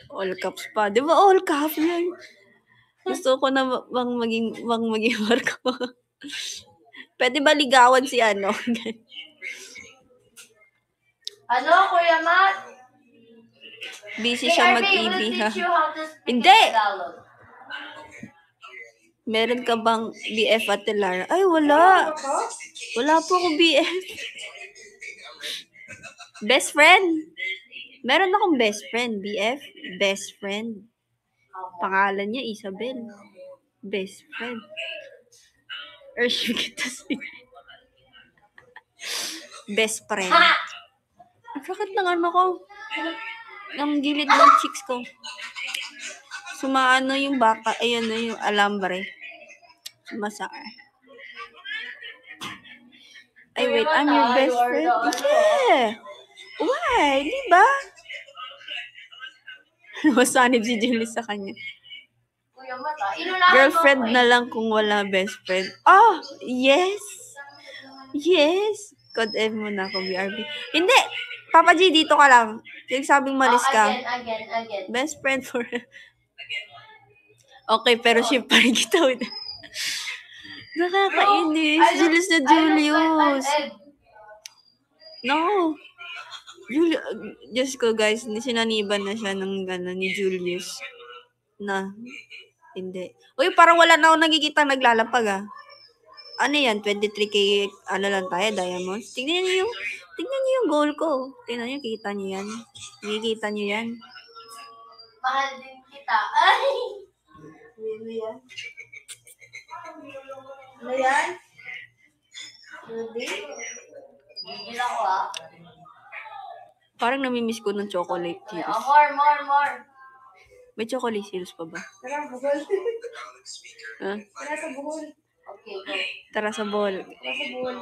All caps pa. Di ba all caps yan? Gusto ko na bang maging work ko. Pwede ba ligawan si ano? Ano, Kuya Matt? Busy siya ARB mag-EB, will ha? teach you how to speak Hindi! in Tagalog. Meron ka bang BF at Lara? Ay, wala. Wala po akong BF. Best friend. Meron akong best friend. BF, best friend. Pangalan niya, Isabel. Best friend. Ursh, kita si... Best friend. Ha! Ang sakit ng ano ko. Ang gilid ng cheeks ko. Sumaano yung baka. Ayun na yung alambre. Sumasakar. Ay, wait. I'm your best friend. Yeah. Why? Di ba? Masanib si Julie sa kanya. Kuya Matt, inunahan Girlfriend mo ako na lang kung wala best friend. Oh, yes. Yes. Code F muna ako, BRB. Hindi. Papa G, dito ka lang. Yung sabing malis ka. Again. Best friend for... Okay, pero ship pa rin kita. Nakakainis. Julius na Julius. No. Diyos ko, guys. Sinaniban na siya ng ni Julius. Na. Hindi. Uy, parang wala na ako nakikita naglalapag, ah. Ano yan? 23K, ano lang tayo, diamonds? Tingnan niyo yung goal ko. Tingnan niyo, kita niyo yan. Nakikita niyo yan. Mahal din kita. Ay! Ano yan? Ano yan? Rudy? Gigil ako, ah. Parang namimiss ko ng chocolate chills. More. May chocolate chills pa ba? Tara, buhol. Ha? Tara sa buhol. Okay, go. Tara sa ball. Tara sa buhol.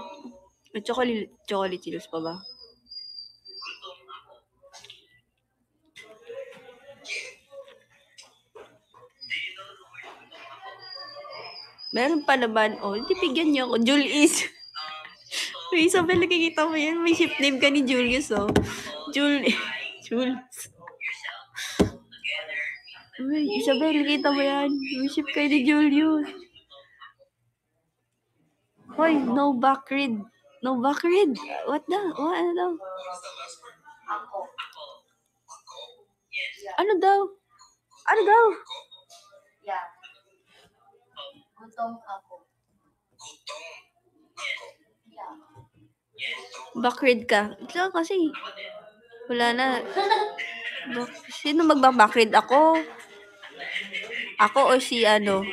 May chocolate chills pa ba? Meron pa naman. Oh, hindi bigyan niyo ako. Julius. May Isabel, nakikita mo yan. May ship name ka ni Julius, oh. Julius. Uy, Isabel, nakita mo yan. May ship kayo ni Julius. Hoy, no back read. No back read. What the? What? Ano daw? Ako. Ano daw? Ano daw? Yeah. Gutom ako. Yeah. Back read ka. Ito kasi. Wala na. Sino magbaback read? Ako? Ako o si ano?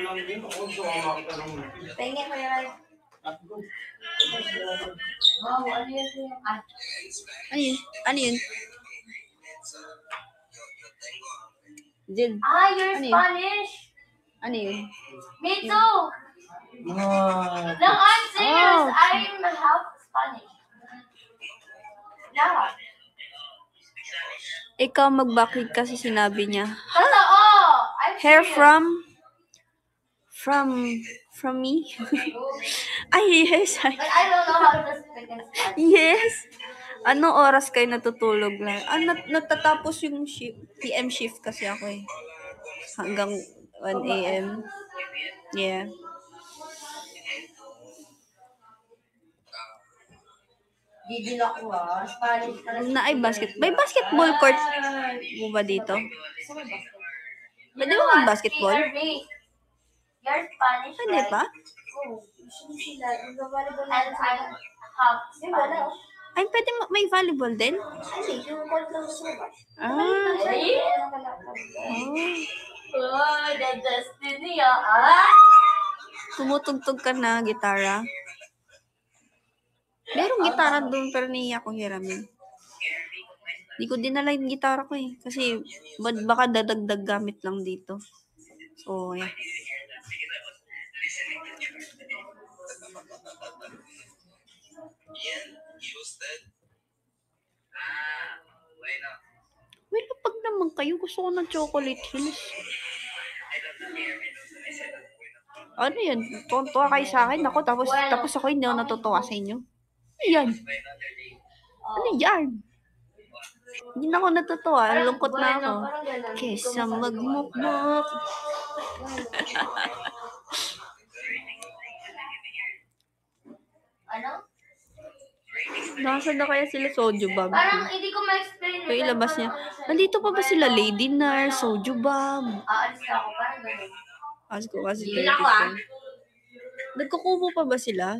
Pengen ko yan. Wow, ano yan Kuya Matt? Ano yun? Ano yun? Jill, Ah, you're Ano yun? Spanish? ano yun? Me too. No, I'm serious. Oh. I'm half Spanish. Yeah. Ikaw mag-back read kasi sinabi niya. Totoo. I'm Hair serious. from me? Ay, yes. But I don't know how to speak in Spanish. Yes. Anong oras kayo natutulog lang? Natatapos yung PM shift kasi ako eh. Hanggang 1 a.m. Yeah. Gigil ako Spanish ka May basketball court mo ba dito? Pwede mo mag-basketball? You're Spanish, Pwede right? pa? Oo. Usually sila. Nagbabalibal And I'm half Wala. Spanish. Ay, pwede may volleyball din? Hindi, yung court lang sa labas. Ah. Ay! Oh. Oh, the destiny, ah! Tumutugtog ka na gitara? Merong gitara doon pero naiiyak akong hiramin. Hindi ko dinala yung gitara ko eh. Kasi baka dadagdag gamit lang dito. So, yeah. Well, pag naman kayo, gusto ko ng chocolate hills. Ano yan? Tuwa kayo sa akin. Ako, tapos ako hindi ako natutuwa sa inyo. Ano yan? Ano yan? Hindi na ako natutuwa. Lungkot na ako. Kesa magmukmuk. Ano? Nasaan na kaya sila Soju Bomb? Parang hindi ko ma-explain. Ito ilabas niya. Nandito pa ba sila Lady Nar, Soju Bomb? Aalis na ako, parang ganun. Ask ko kasi Gigil ako, ah. Nagkukubo pa ba sila?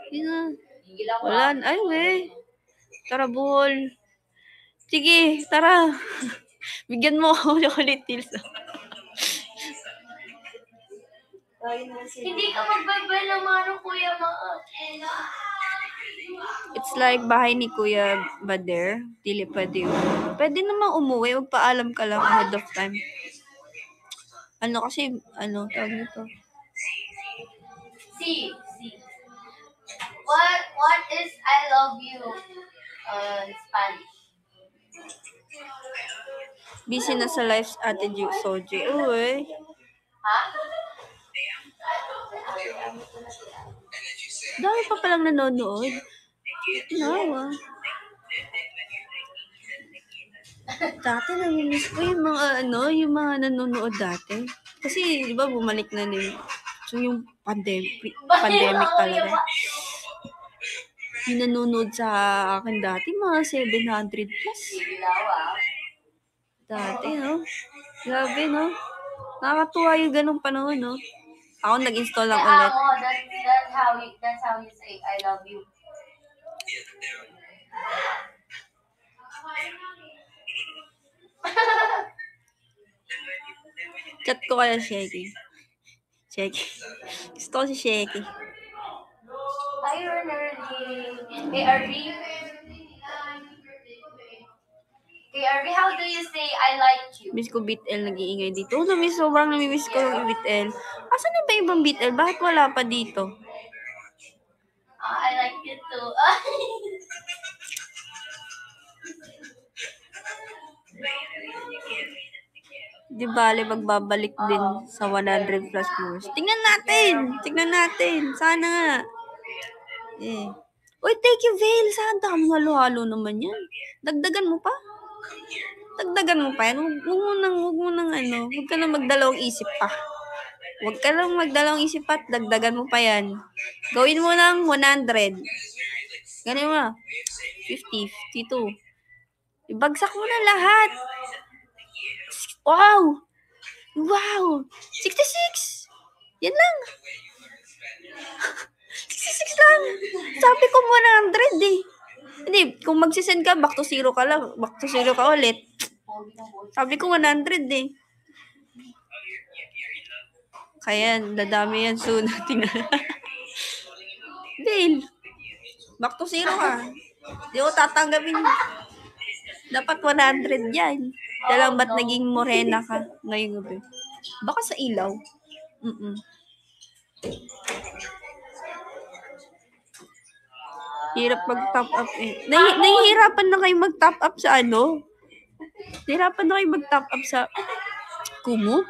Hindi na. Gigil ako. Wala. Ay, we. Tara, buhol. Sige, tara. Bigyan mo ako ng chocolate hills. Hindi ka magbay-bay ng mano, Kuya Ma. It's like bahay ni Kuya Bader. Dili pwede yun. Pwede namang umuwi. Magpaalam ka lang ahead of time. Ano kasi, tawag nito. See. What is I love you in Spanish? Busy na sa lives ate Soju. Uy. Ha? Dami pa palang nanonood. Nawa. Dati namimiss ko yung mga nanonood dati. Kasi, di ba, bumalik na din. So, yung pandemic talaga. Yung nanonood sa akin dati, mga 700 plus. Gilawa. Dati, no? Grabe, no? Nakakatuwa yung ganong panahon, no? Ako nag-install lang ulit. That's how you say I love you. Chat ko kaya Sheki. Gusto ko si Sheki. Hi, KRB. KRB, how do you say I like you? Miss ko BitL nag-iingay dito. Sobrang namimiss ko yung BitL. Asan na ba ibang BitL? Bakit wala pa dito? I like you too. Di bale, magbabalik din sa 100 plus viewers. Tingnan natin. Sana nga. Eh. Uy, thank you, Vale. Saan dami halo-halo naman yan? Dagdagan mo pa yan. Huwag ka nang magdalawang isip pa. At dagdagan mo pa yan. Gawin mo ng 100. Ganun mo. 50, 52. Ibagsak mo na lahat. Wow! 66! Yan lang. 66 lang. Sabi ko 100 eh. Hindi, kung magsisend ka, back to zero ka lang. Back to zero ka ulit. Sabi ko 100 eh. Kaya, dadami yan soon. Dale, back to zero ka. Di ko tatanggapin. Dapat 100 yan. Kaya lang ba't naging morena ka ngayong gabi? Baka sa ilaw. Hirap mag-top up eh. Nahihirapan na kayo mag-top up sa ano? Nahihirapan na kayo mag-top up sa Kumu?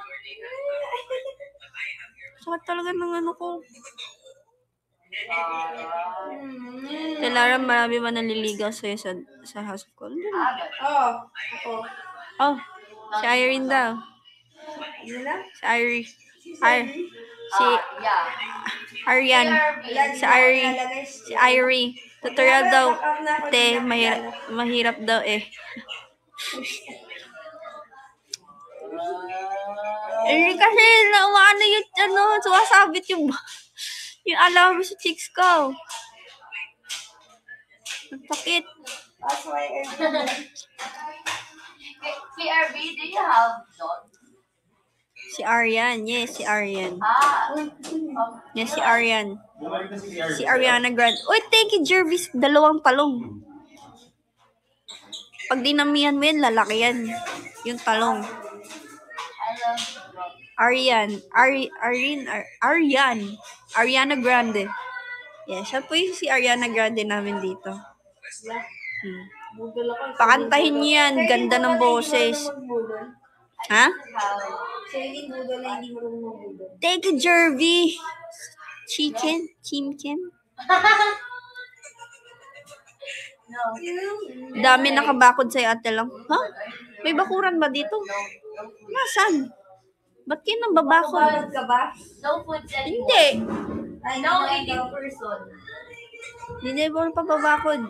Sakit talaga ng ano ko. Lara, marami ba naliligaw sa'yo sa House of Gold? Oh, si Irene daw. Si Irene. Si Arian. Si Irene. Tutorial daw. Te, mahirap daw eh. Eh, kasi naumano yung sumasabit yung alam mo sa chicks ko. Ang sakit. That's why Erwin. PRB, do you have dog? Si Arian. Yes, si Arian. Yes, si Arian. Si Ariana Grande. Uy, thank you, Jervis. 2 talong. Pag dinamihan mo yan, lalaki yan. Yung talong. I love dog. Arian. Ariana Grande. Yeah, siya po yung si Ariana Grande namin dito. Budol ako. Pakantahin niyo yan. Ganda ng boses. Ha? Saying budol na hindi marunong magbudol. Thank you, Jervy. Chicken? No. Dami nakabakod sa'yo, ate lang. Ha? May bakuran ba dito? Nasaan? Ba't kayo nang babakod? Bakod ka ba? No food anymore. Hindi. Ay, No hindi eating daw. person. Hindi po pababakod.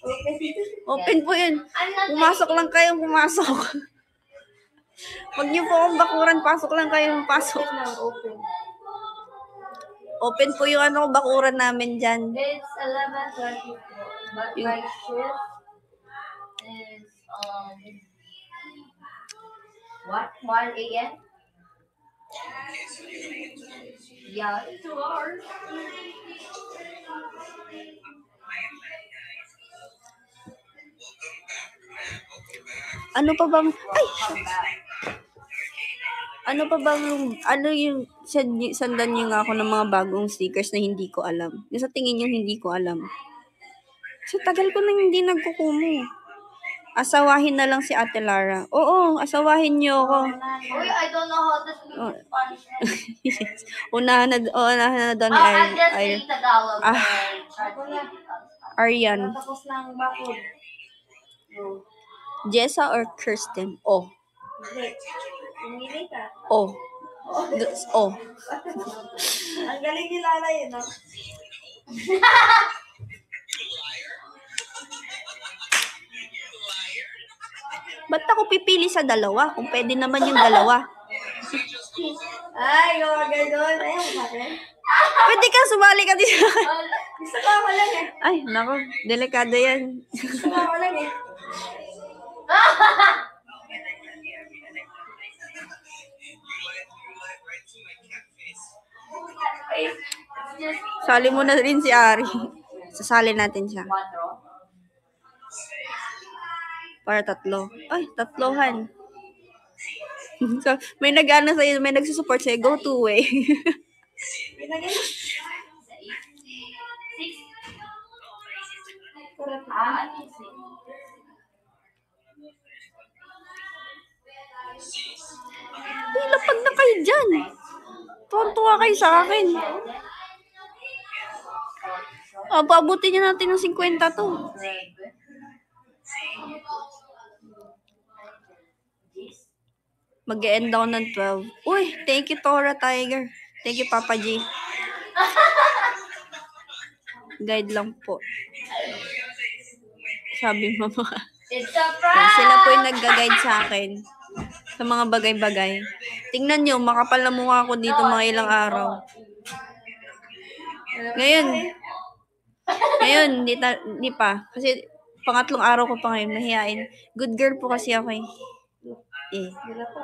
Okay. Open po yun. I'm not Pumasok lang kayo, pumasok. Huwag niyo po akong bakuran, pasok lang kayo, pasok. Open lang, open. Open po yung bakuran namin dyan. It's 11:24, but my shift is what? 1 a.m. Yeah, 2 hours. Ano pa bang, ay, ano pa bang, ano yung, sandan niyo nga ako ng mga bagong stickers na hindi ko alam. Yung sa tingin niyo hindi ko alam. Sa tagal ko nang hindi nagkukumo. Asawahin na lang si Ate Lara. Oo, asawahin niyo ako. Uy, I don't know how to speak Spanish. unahan na daw ni I'll just say Ay, Tagalog Ah. and translate it. Aryan. Tapos ng bakod. No. Jessa or Kirsten? Oh. Hindi. Pumili ka. Oh. Oh. Ang galing ni Lala yun, no? Ba't ako pipili sa dalawa? Kung pwede naman yung dalawa. Ay, gawa ganon. Ayaw mo sa akin. Pwede ka, sumali ka din sa akin. Gusto ko ako lang eh. Ay, nako. Delikado yan. Gusto ko ako lang eh. It's just Sali mo na rin si Ari. Sasali natin siya. 4. Para 3. Ay, 3han. So, may nag-ano sa'yo, may nagsusupport sa'yo. Go to way. Pinagay. 6. I think 6. Uy, lapag na kayo dyan. Tuwan-tuwa kayo sa akin. Paabutin niya natin ng 50 to. Mag-e-end ako ng 12. Uy, thank you, Tora Tiger. Thank you, Papa G. Guide lang po. Sabi mama. It's a Yan, prank! sila po yung nagga-guide sa akin sa mga bagay-bagay. Tingnan nyo, makapal na mukha ko dito mga ilang araw. Ngayon, hindi pa. Kasi pangatlong araw ko pa ngayon, mahihain. Good girl po kasi ako eh. Wala pa.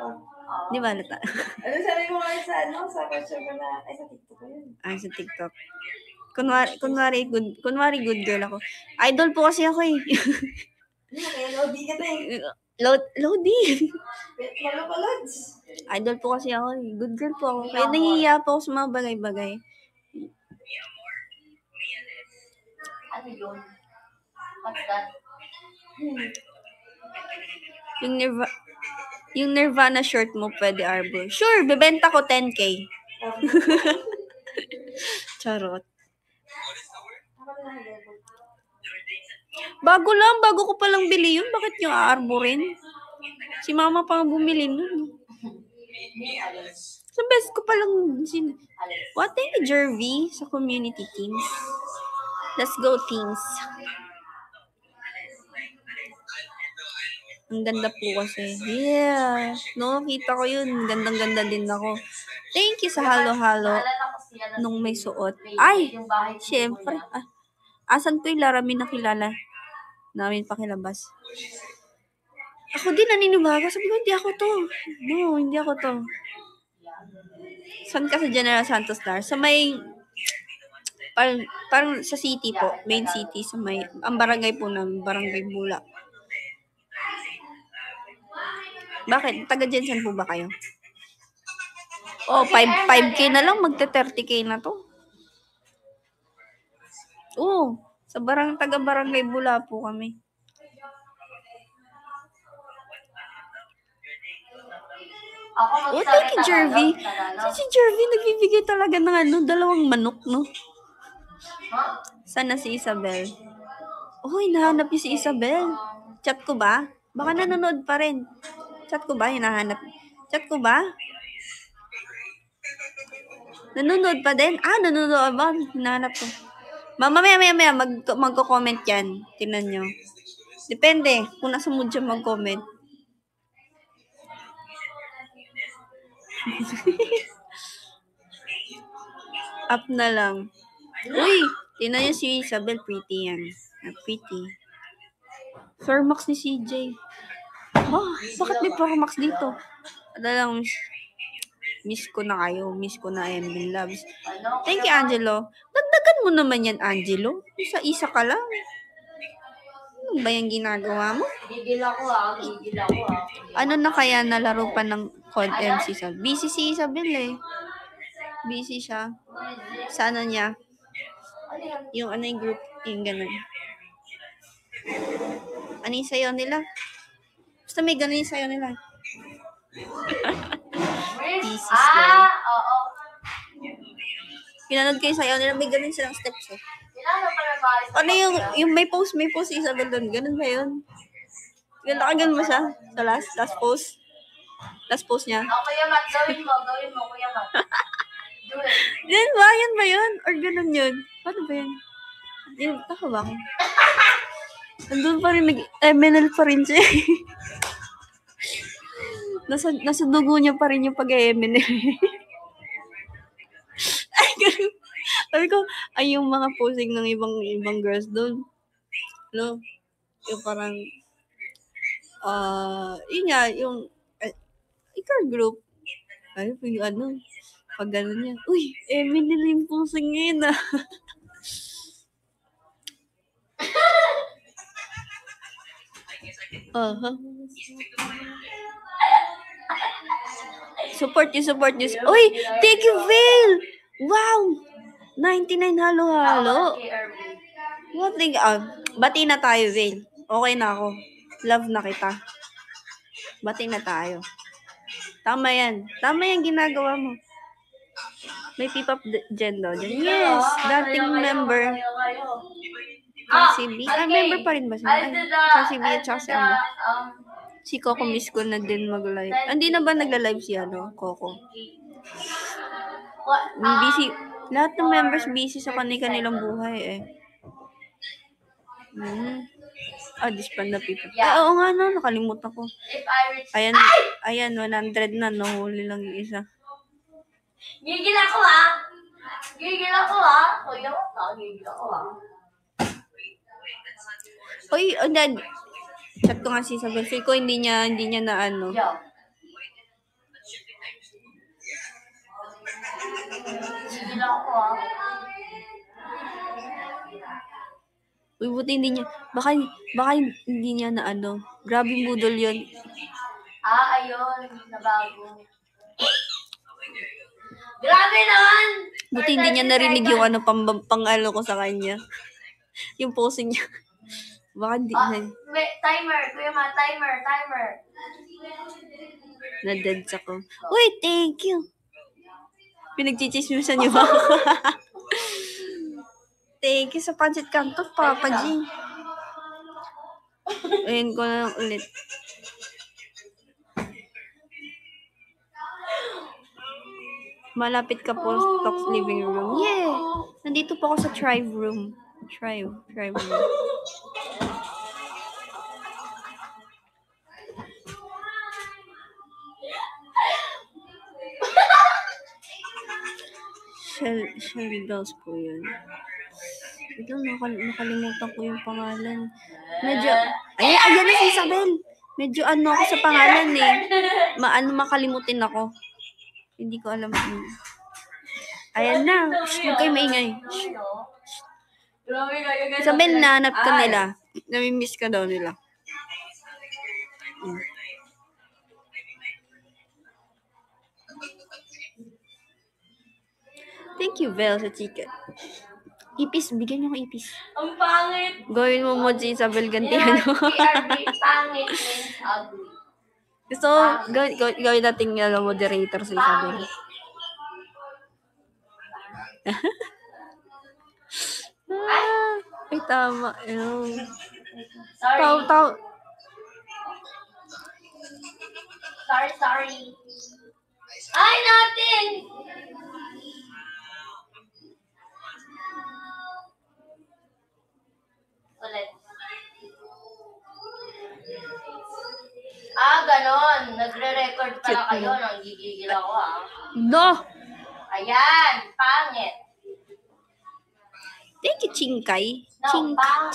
Di ba, Lata? Ano sabi mo ngayon sa ano? Sa question ko na, ay sa TikTok ko yun. Sa TikTok. Kunwari good girl ako. Idol po kasi ako eh. Kaya Lodi ka na eh. Lodi. Malo pa, Lods. Idol po kasi ako eh. Good girl po ako. Kaya nahihiya po ako sa mga bagay-bagay. Ano yun? What's that? Yung Nirvana shirt mo pwede, Arbor. Sure, bebenta ko 10K. Charot. Bago ko palang bili yun. Bakit yung aarborin? Si mama pa bumili nun. Sa best ko palang What thank you, Jervy, sa community teams. Let's go, teams. Ang ganda po kasi. Yeah. No, kita ko yun. Gandang-ganda din ako. Thank you sa halo-halo Naalala ko siya na nung may suot. may- Ay! yung bahay ko Siyempre. muna. Asan ko yung Laramie na kilala namin pakilabas? Ako din naninibago. Sabi ko, hindi ako to. No, hindi ako to. Saan ka sa General Santos, Dar? Sa may, parang sa city po. Main city. Sa may, ang barangay po ng Barangay Bula. Bakit? Taga Jensen po ba kayo? Oh, 5K na lang. Magta 30K na to. Oo. Sa taga Barangay Bula po kami. Ako Oh, thank you, Jervy. Si Jervy nagbibigay talaga ng 2 manok, no? Sana si Isabel. Oh, hinahanap niyo si Isabel. Chat ko ba? Baka nanonood pa rin. Chat ko ba? Hinahanap. Chat ko ba? Nanonood pa din? Nanonood ba? Hinahanap ko. Mamaya, magko-comment yan. Tingnan nyo. Depende. Kung nasa mood siya mag-comment. Up na lang. Uy! Tingnan nyo si Isabel. Pretty yan. Pretty. Sir Max ni CJ. Bakit may Pro Max dito? Lang, miss ko na kayo. Miss ko na MB Loves. Thank you, Angelo. Dagdagan mo naman yan, Angelo. Isa-isa ka lang. Ano ba yung ginagawa mo? Gigil ako. Ano na kaya nalaro pa ng COD MC sa? Busy si Isabel eh. Busy siya. Sa ano niya? Yung yung group, yung ganun. Ano yung sayo nila? Basta may ganun yung sayo nila. Busy slow. Oo. Pinanood ko yung sayo nila, may ganun silang steps eh. Kailangan pala ba? Ano yung may post si Isabel doon. Ganun ba yun? Ganun mo siya? Sa last post? Last post niya? Kuya Matt, gawin mo, Kuya Matt. Do it. Yan ba yun? Or ganun yun? Paano ba yun? Yun, ako ba ako? Nandun pa rin, MNL pa rin siya. nasa dugo niya pa rin yung pag-MNL. Ay, ganun. Sabi ko, ay yung mga posing ng ibang girls doon. No? Yung parang, yun nga, yung, girl group. Ay, yung pag gano'n niya, uy, Emily yung posing ngayon Support you. Uy, thank you, Vale! Wow! 99 halo-halo. What the, bati na tayo, Vale. Okay na ako. Love na kita. Bati na tayo. Tama yan ginagawa mo. May P-pop Jen daw dyan. Yes, dating member. Si B. Member pa rin ba siya? Si B at saka si Amber. Si Coco miss ko na din mag-live. Hindi na ba nagla-live si Coco? Busy. Lahat ng members busy sa kanilang buhay eh. Disband na people. Oo nga no, nakalimutan ko. Ayan, 100 na, huli lang yung isa. Gigil ako Kuya Matt, gigil ako Uy, chat ko nga si Isabel. Feel ko hindi niya na ano. Gigil ako Uy, buti hindi niya. Baka hindi niya na ano. Grabe budol yun. Ayun. Nabago. Grabe naman! Buti hindi niya narinig yung pang ko sa kanya. Yung posing niya. Baka hindi na. Timer. Kuya Matt, timer. Na-dead ako. Uy, thank you. Pinagchichismisan niyo ba ako? Thank you sa pancit canton, Papa G. Ayun ko na lang ulit. Malapit ka po sa Talks living room. Yeah! Nandito po ako sa Tribe room. Tribe room. Shell bells po yun. Ito, nakalimutan ko yung pangalan. Medyo, ayan na si Isabel. Medyo ano ako sa pangalan eh. Makalimutin ako. Hindi ko alam. Ayan na. Shh, huwag kayo maingay. Grabe kayo guys. Isabel, nahanap ka nila. Namimiss ka daw nila. Thank you, Vel, sa chicken. Ipis, bigyan niyo ko ipis. Ang pangit. Gawin mo mo si Isabel Gantiano. PRB, pangit means ugly. So, gawin natin moderator si Isabel. Ay, tama. Sorry. Tao. Sorry. Ay, natin! Ulit. Ganon. Nagre-record pala Cute kayo. mo. Nang gigigil ako, No! Ayan, pangit. Thank you, Chingkai. No, pangit.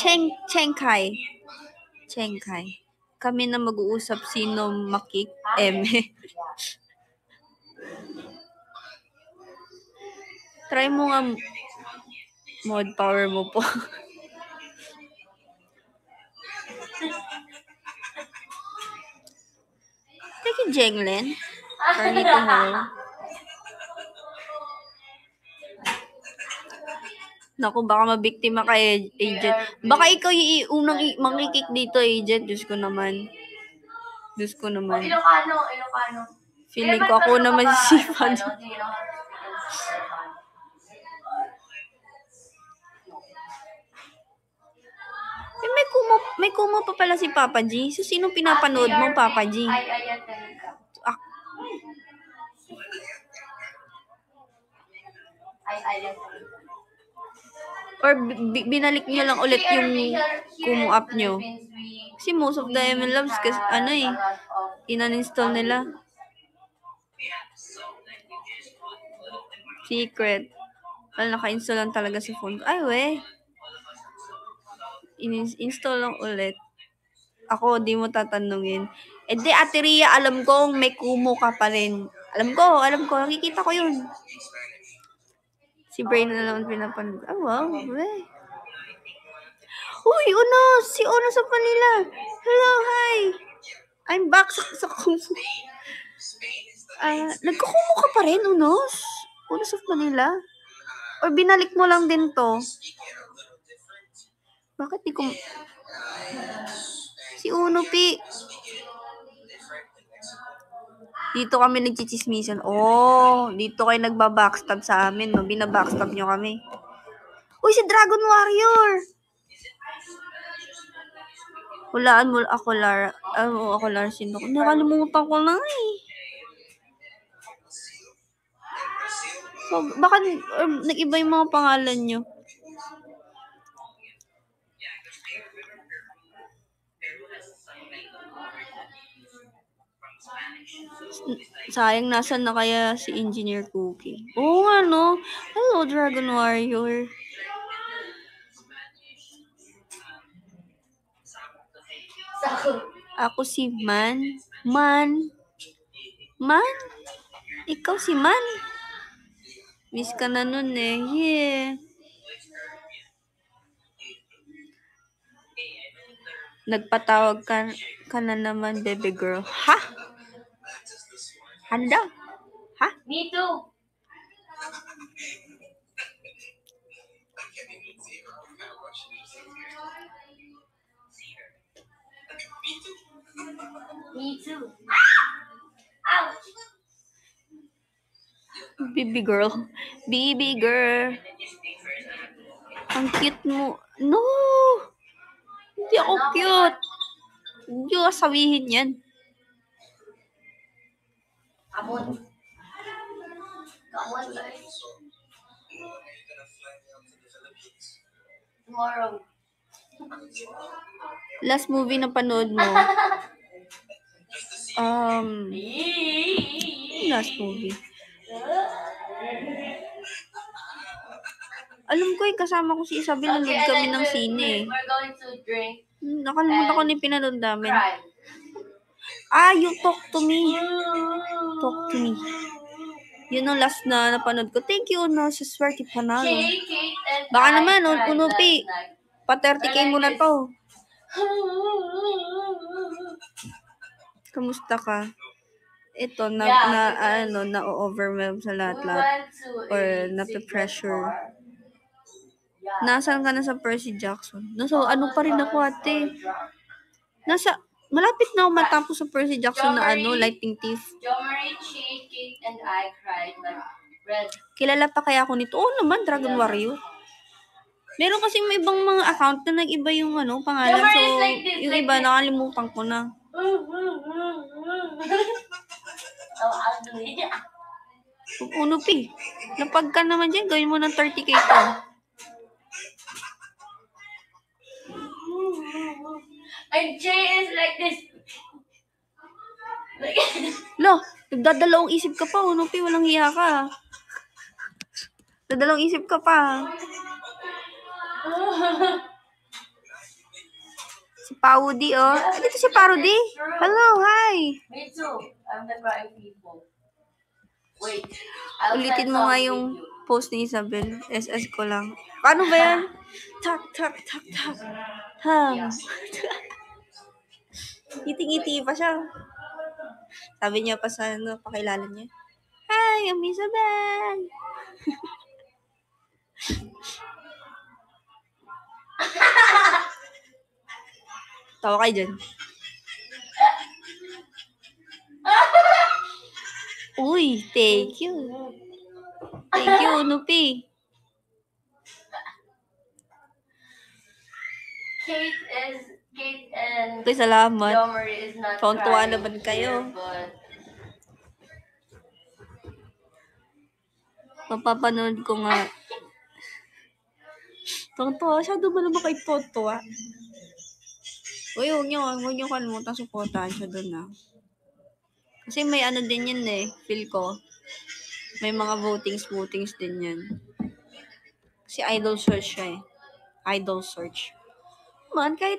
Chengkai. Kami na mag-uusap sino makik eme. Try mo nga mod power mo po. Thank you, Jenglen. Carnito Hall. Naku, baka mabiktima ka, agent. Baka ikaw yung unang makikik dito, agent. Diyos ko naman. Ilocano. Feeling ko ako naman si Fan. May kumo pa pala si Papa G. So, sinong pinapanood mo, Papa G? Ayan, talaga. Ayan, talaga. Or binalik niyo lang ulit yung kumo app nyo. Kasi most of the ML Loves, kasi inan-install nila. Secret. Well, naka-install lang talaga sa phone. Ay, weh. Install lang ulit. Ako, di mo tatanungin. Di, Ate Ria, alam ko may kumo ka pa rin. Alam ko. Nakikita ko yun. Si Brain na naman pinapanood. Oh, wow. Weh. Uy, Unos! Si Unos sa Manila. Hello, hi! I'm back sa kumo. Nagkukumo ka pa rin, Unos? Unos of Manila? Or binalik mo lang din to? Bakit di ko... Si Uno, Pi. Dito kami nagchichismisan. Oh, dito kayo nagbabackstab sa amin. No? Binabackstab nyo kami. Uy, si Dragon Warrior! Hulaan mo ako, Lara. Ako, Lara. Sino ko? Nakalimutan ko na eh. So, baka nag-iba yung mga pangalan nyo. Sayang, nasan na kaya si Engineer Cookie? Oo nga, no? Hello, Dragon Warrior. Ako si Man? Ikaw si Man? Miss ka na nun eh. Yeah. Nagpatawag ka na naman, baby girl. Ha? Ano daw? Ha? Me too. Me too. Ouch! Baby girl. Ang cute mo. No! Hindi ako cute. Hindi ko sabihin yan. Come on, guys. Tomorrow. Last movie na panood mo? Last movie. Alam ko kasama ko si Isabel, nanood and kami then ng sine eh. we're going to drink Nakalimutan ko na yung pinanood namin. cry. You Talk to Me. Talk to Me. Yun ang last na napanood ko. Thank you, no. Sa swerte panalo. Kate and Baka I naman, cried Unupi. last night. Pa 30K mo na to. Kamusta ka? Ito, na-overwhelm sa We lahat-lahat. went to Or a nape-pressure. secret bar. Yeah. Nasaan ka na sa Percy Jackson? Ano pa rin ako, ate. Malapit na ako matapos sa Percy Jackson na Lightning Thief. Jo Marie, Kate, and I cried like red. Kilala pa kaya ako nito? Oo naman, Dragon Warrior. Meron kasi may ibang mga account na nag-iba yung pangalan. So, yung iba, nakalimutan ko na. So ugly. Unupi. Napag ka naman dyan, gawin mo ng 30K to. And Jay is like this. Lo, nagdadalawang isip ka pa, Unupi. Walang hiya ka. Dadalawang isip ka pa. Si Paudi, oh. Dito si Parody. Hello, hi. Me too. I'm the crying people. Wait. Ulitin mo nga yung post ni Isabel. SS ko lang. Paano ba yan? Tak, tak, tak, tak. Ngiti-ngiti pa siya. Sabi niya pa sa pakilala niya. Hi, I'm Isabel. Tawa kayo dyan. Uy, thank you. Thank you, Unupi. Kate and Uy, salamat. Jo Marie is not Tuwan-tuwa crying naman kayo. here, but Mapapanood ko nga. Tuwa siya. Doon ba naman kayo tuwa? Uy, huwag niyo kalimutan supportahan siya doon na. Kasi may din yan eh. Feel ko. May mga votings din yan. Kasi idol search siya eh. Idol search. Man, kahit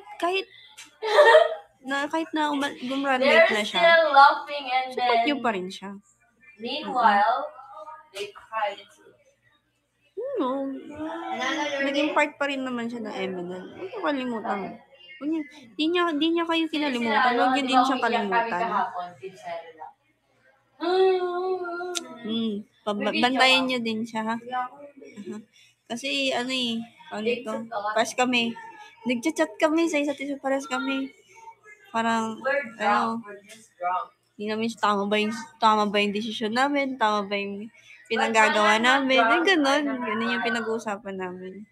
na gumrunmate na they're siya. still laughing and Support then niyo pa rin siya. meanwhile they cried too. Naging part pa rin naman siya ng Emerald. Huwag niyo kalimutan. Di niya kayo kinalimutan. Huwag niyo din siya kalimutan. Bantayan niyo din siya, ha? Kasi, pares kami. Nagchat-chat kami sa isa't isa, pares kami. Parang, We're drunk. We're just drunk. hindi namin tama ba yung desisyon namin, tama ba yung pinagagawa namin, ganun yung pinag-uusapan namin.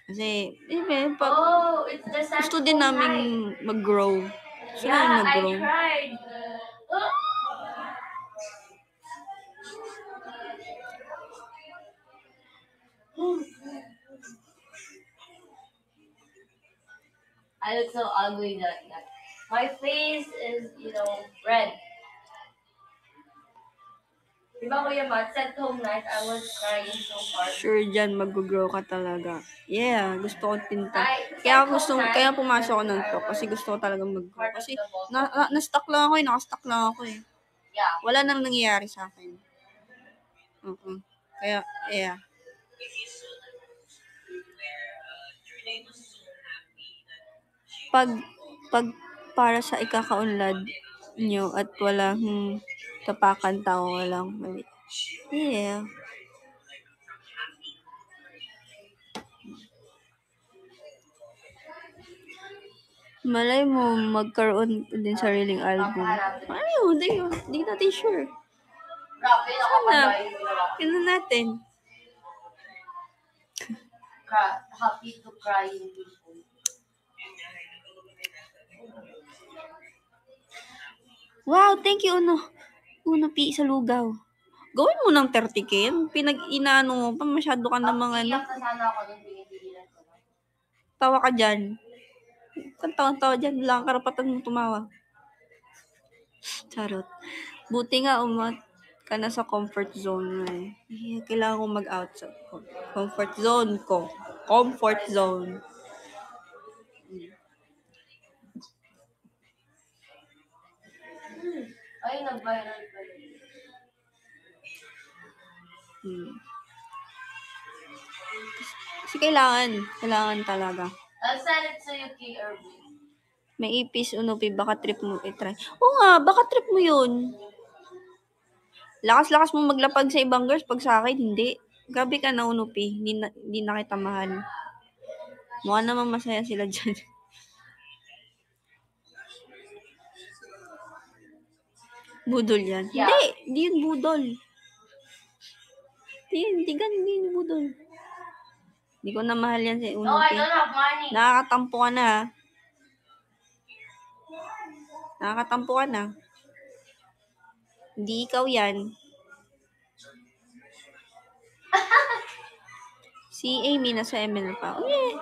Kasi, It's the gusto din namin mag-grow. Gusto namin mag-grow. I cried. I look so ugly that my face is, red. Diba Kuya Matt, at home night, I was crying so hard. Sure dyan, mag-grow ka talaga. Yeah, gusto ko tinta. Kaya pumasok ako ng to kasi gusto ko talaga mag-grow. Kasi na-stuck lang ako nakastuck lang ako eh. Yeah. Wala nang nangyayari sa akin. Kaya, yeah. Pag para sa ikakaunlad nyo at walang tapakan tao, walang mali. Yeah. Malay mo, magkaroon din sariling album. Di natin sure. Grabe, nakapagay. Tignan natin. Happy to crying people. Wow, thank you, Uno P sa lugaw. Gawin mo ng 30K. Pinag-inaano mo pa, masyado ka namang tawa ka dyan. Tawa dyan. Wala kang karapatan mo tumawa. Charot. Buti nga, ka na sa comfort zone mo eh. Kailangan ko mag-out sa comfort zone ko. Comfort zone. Ay, nag-viral pala. Kasi kailangan talaga. I'll send it to you, Key Irving. May ipis, unupi, baka trip mo i-try. Oo nga, baka trip mo yun. Lakas-lakas mo maglapag sa ibang girls, pag sa akin, hindi. Grabe ka na, unupi. Hindi na kita mahal. Mukha naman masaya sila dyan. Budol yan. Yeah. Hindi yun budol. Hindi yun budol. Hindi ko na mahal yan si No, I unupi. don't have money. Nakakatampo ka na, ha? Nakakatampo ka na. Hindi ikaw yan. Si Amy nasa ML pa. Okay.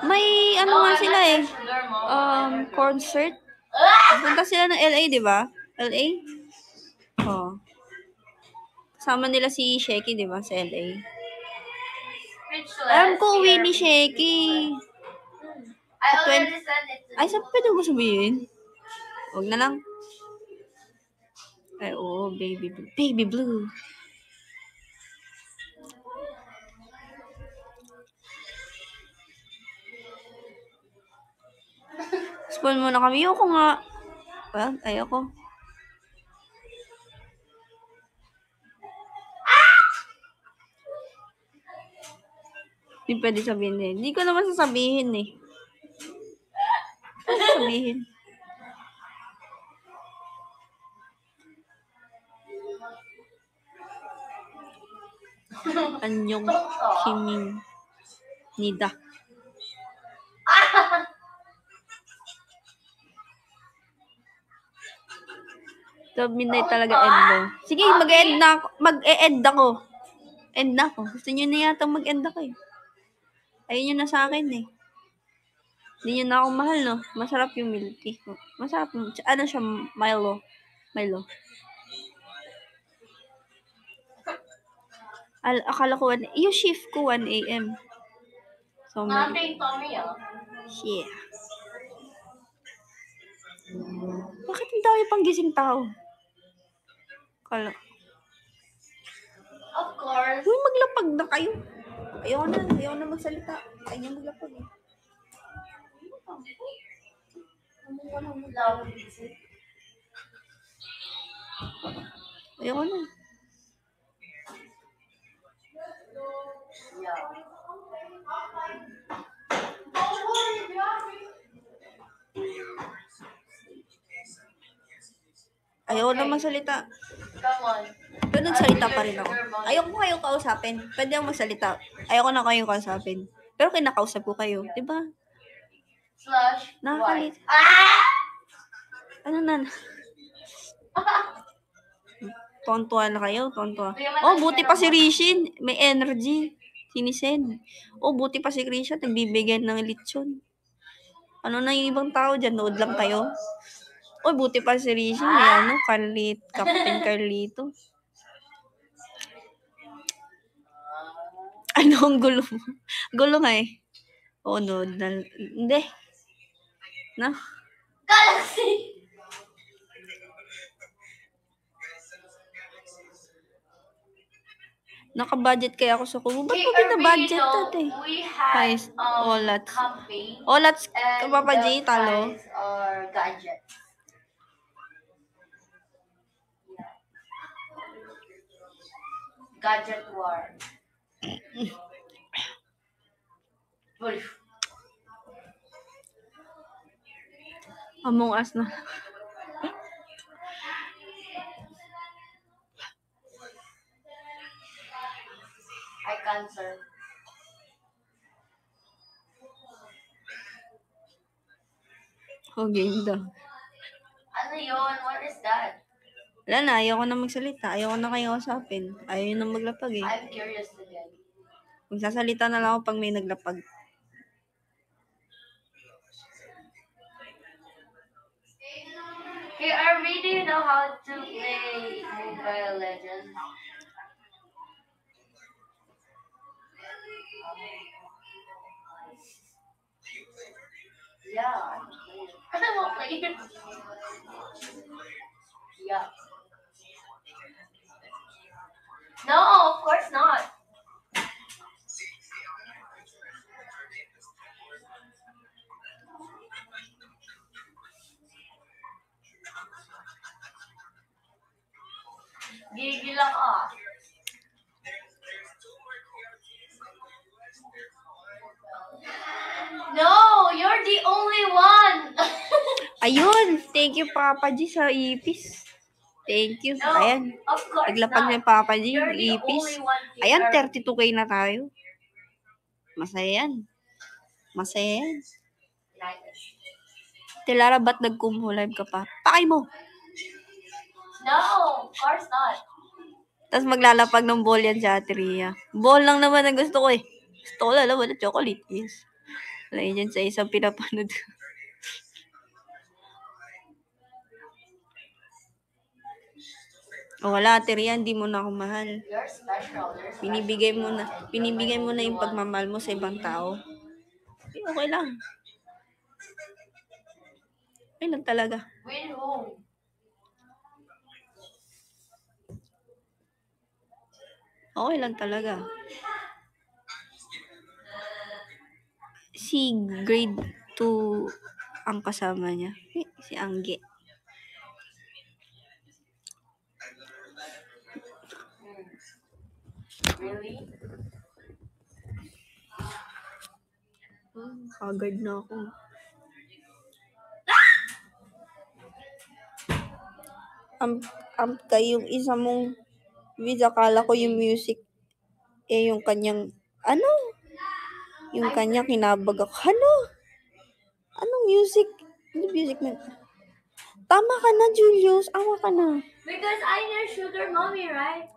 May ano No, nga I'm sila not eh. your sugar mom. Concert. Punta sila ng LA, di ba? LA? Oh. Kasama nila si Sheky, di ba? Sa LA. Speechless, Alam ko, Key uwi ni Irving. Sheky. I already sent it to Ay, you. sabi pwede mo sabihin? Huwag na lang. Ay, oo, baby blue. Baby blue. Spoil mo na kami. Ayoko nga. Well, ayoko. Hindi pwede sabihin eh. Hindi ko naman sasabihin eh. Ano sabihin? Anyong Kiming Nida. So, midnight talaga end mo. Sige, mag-end na ako. Mag-e-end ako. End na ako. Gusto nyo na yata mag-end ako eh. Ayun yun na sa akin eh. Hindi nyo na ako mahal, no? Masarap yung milk tea ko. Masarap yung, ano siya, Milo. Akala ko, yung shift ko 1 a.m. So, Nothing, Tommy, yeah. Bakit ang dami pang gising tao? Kala. Of course. Uy, maglapag na kayo. Ayaw na magsalita. Ayaw na maglapag eh. Love. Ayaw na. Yeah. Ayaw na magsalita. Come on. Pero nagsalita pa rin ako. Ayoko kayo kausapin. Pwede ako magsalita. Ayoko na kayo kausapin. Pero kinakausap ko kayo. Diba? Slash. Nakakalit. Y. Ah! Ano na? Tontuan na kayo. Tontuan. Oh, buti pa si Rishin. May energy. Sinisend. Oh, buti pa si Rishin. Nagbibigyan ng lechon. Ano na yung ibang tao dyan? Nood lang tayo. Oh, buti pa si Rishin. May ano, Captain Carlito. Ano ang gulo mo? Gulo nga eh. Oo, no. Hindi. No? Galaxy. Naka-budget kaya ako sa Kumu. Ba't Key mo Irving, budget you know, natin? we had Guys, Olats. campaign Olats, and Papa the J, talo. prize are gadgets. Gadget war. Wolf. Among Us na. I cancer. Oh, game daw. Ano yun? What is that? Wala na, ayoko na magsalita. Ayoko na kayo usapin. Ayaw na maglapag eh. I'm curious again. Magsasalita na lang ako pag may naglapag. Hey, RV, do you know how to play Mobile Legends? Yeah, I won't play it. Yeah. No, of course not. Gigil ako. No, you're the only one. Ayun! Thank you, Papa G, sa ipis. Thank you. No, Ayan. of course Naglapag not. niya Papa G, You're the ipis. only one here. Ayan, 32K na tayo. Masaya yan. Masaya yan. Tilara, ba't nag-live ka pa? Pakay mo! No, of course not. Tapos maglalapag ng ball yan sa Atria. Ball lang naman ang gusto ko eh. Gusto ko lalaman ng chocolate. Yes. Wala yun dyan sa isang pinapanood ko. O wala, Atria, hindi mo na ako mahal. You're special. You're special. Pinibigay mo na yung pagmamahal mo sa ibang tao. Okay lang. Okay lang talaga. With whom? Okay lang talaga. Si grade 2 ang kasama niya. Si Angge. Really? Kagad na ako. Yung isa mong video, akala ko yung music, yung kanyang, yung kanyang kinabag ako. Anong music? Ano music na? Tama ka na, Julius. Awa ka na. Because I know Sugar Mommy, right?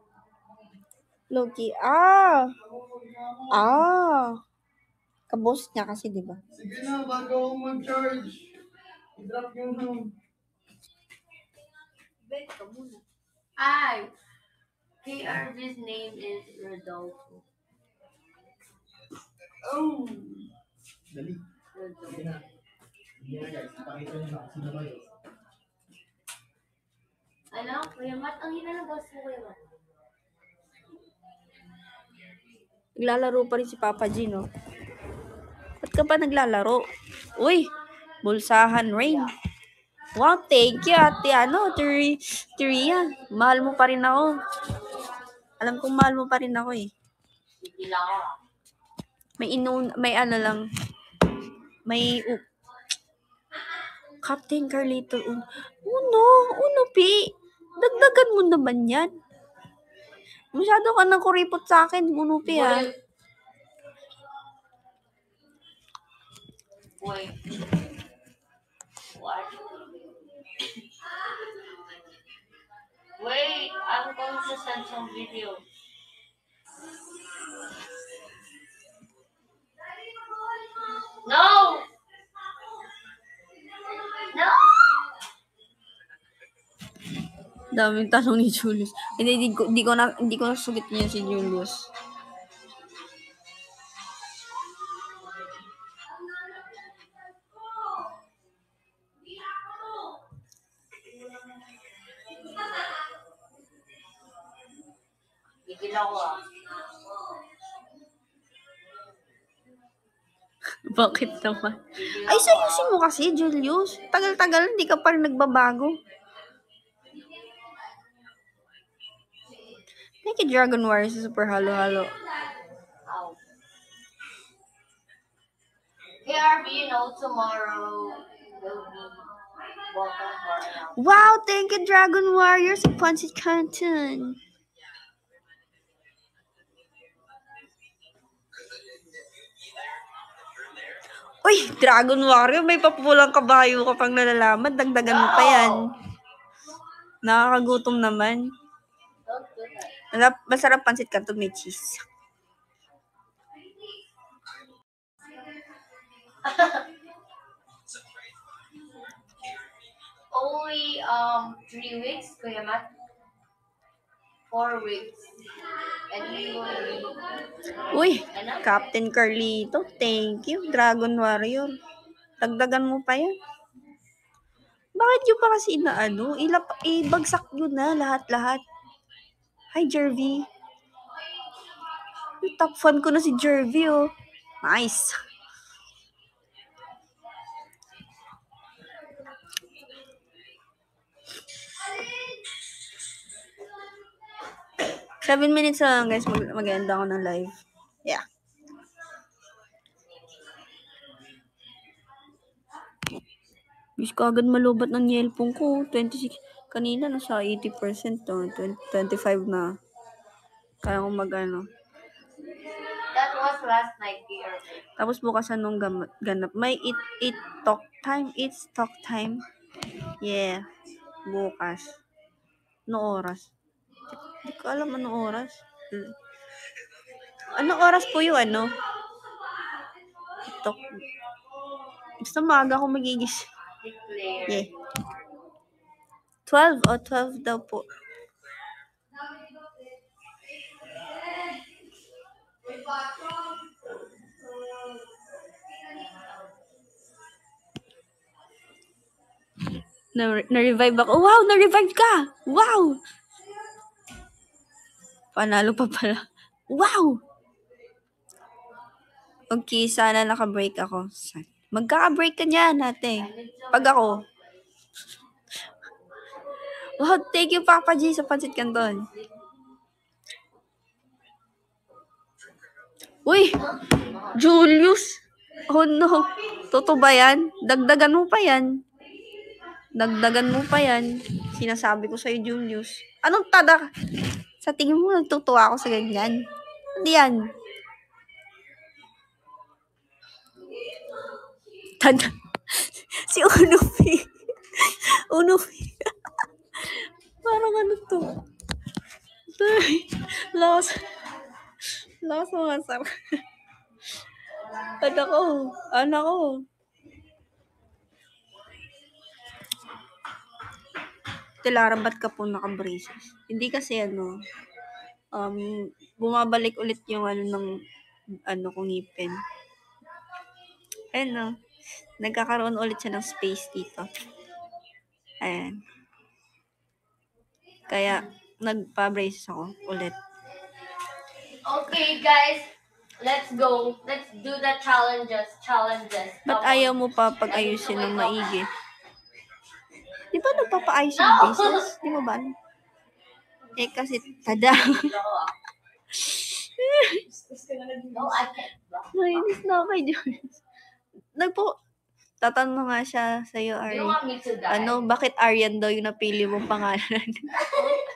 Loki. Kabos niya kasi, di ba? Sige na, bago ako mag-charge. I-drop yung home. KRV's name is Rodolfo. Oh! Dali. Rodolfo. Sige na. Sige na guys, pakita nyo na sino ba yun. Ano? Kuya Matt, ang hina ng boss mo, Kuya Matt. Naglalaro pa rin si Papa G, no? Ba't ka pa naglalaro? Uy! Bulsahan Rain. Wow, thank you, ate. Teria. Mahal mo pa rin ako. Alam kong mahal mo pa rin ako eh. Hindi lang ako. Captain Carlito. Uno, Pi. Dagdagan mo naman yan. Masyado ka nang kuripot sa akin, Uno, Pi, ha? Wait. What? Wait, I'm going to send some video. No! No! Daming tanong ni Julius. Hindi ko na sugit niya si Julius. Gigil ako ah. Bakit naman? Ay, seryosin mo kasi, Julius. Tagal-tagal, hindi ka pa rin nagbabago. Thank you, Dragon Warriors, super halo-halo. Ow. KRV, you know, tomorrow will be welcome for announcement. Wow, thank you, Dragon Warriors, Pancit Canton. Uy, Dragon Warrior, may papulang kabayo ka pang nalalaman. Dagdagan mo pa yan. Nakakagutom naman. Don't do that. Masarap Pancit Canton, may cheese. only 3 weeks, Kuya Matt. 4 weeks. And we will be Uy, Captain Carlito, thank you. Dragon Warrior. Dagdagan mo pa yan. Bakit yun pa kasi inaano? Ibagsak yun na lahat-lahat. Hi, Jervy. Top fan ko na si Jervy, oh. Nice. Seven minutes lang, guys. Mag-end ako ng live. Yeah. Wish ko agad malubat ng yelpong ko. 26. Kanina, nasa 80%. To. 25 na. Kaya kong mag-ano. That was last night, dear. Tapos bukas anong ganap. May eat talk time. It's talk time. Yeah. Bukas. Anong oras? Hindi ko alam anong oras. Anong oras po yung ano? Talk. Basta maaga ako magigis. Declare. Yeah. 12 o 12 daw po. Na-revive ako. Wow, na-revive ka! Wow! Panalo pa pala. Wow! Okay, sana naka-break ako. Magkaka-break ka niyan, ate. Pag ako. Wow, thank you, Papa G, sa Pansit Canton. Uy! Julius! Oh no! Totoo ba yan? Dagdagan mo pa yan. Dagdagan mo pa yan. Sinasabi ko sa'yo, Julius. Anong tada? Sa tingin mo, nagtutuwa ako sa ganyan? Hindi yan. Tada. Si Unufi. Unufi. Parang ano to? Lakas mga sarap. Anak ko. Tilara, ba't ka po naka-braces? Hindi kasi bumabalik ulit yung kong ngipin. Ayan, nagkakaroon ulit siya ng space dito. Ayan. Kaya, nagpa-braces ako ulit. Okay, guys. Let's go. Let's do the challenges. Ba't ayaw mo pa pag-ayusin ng maigi? Di ba nagpapaayos yung braces? Di mo ba? Kasi tada. No, I can't. Nainis na ako kay Julius. Tatanong nga siya sa'yo, Ari. You want me to die? Bakit Aryan daw yung napili mong pangalan?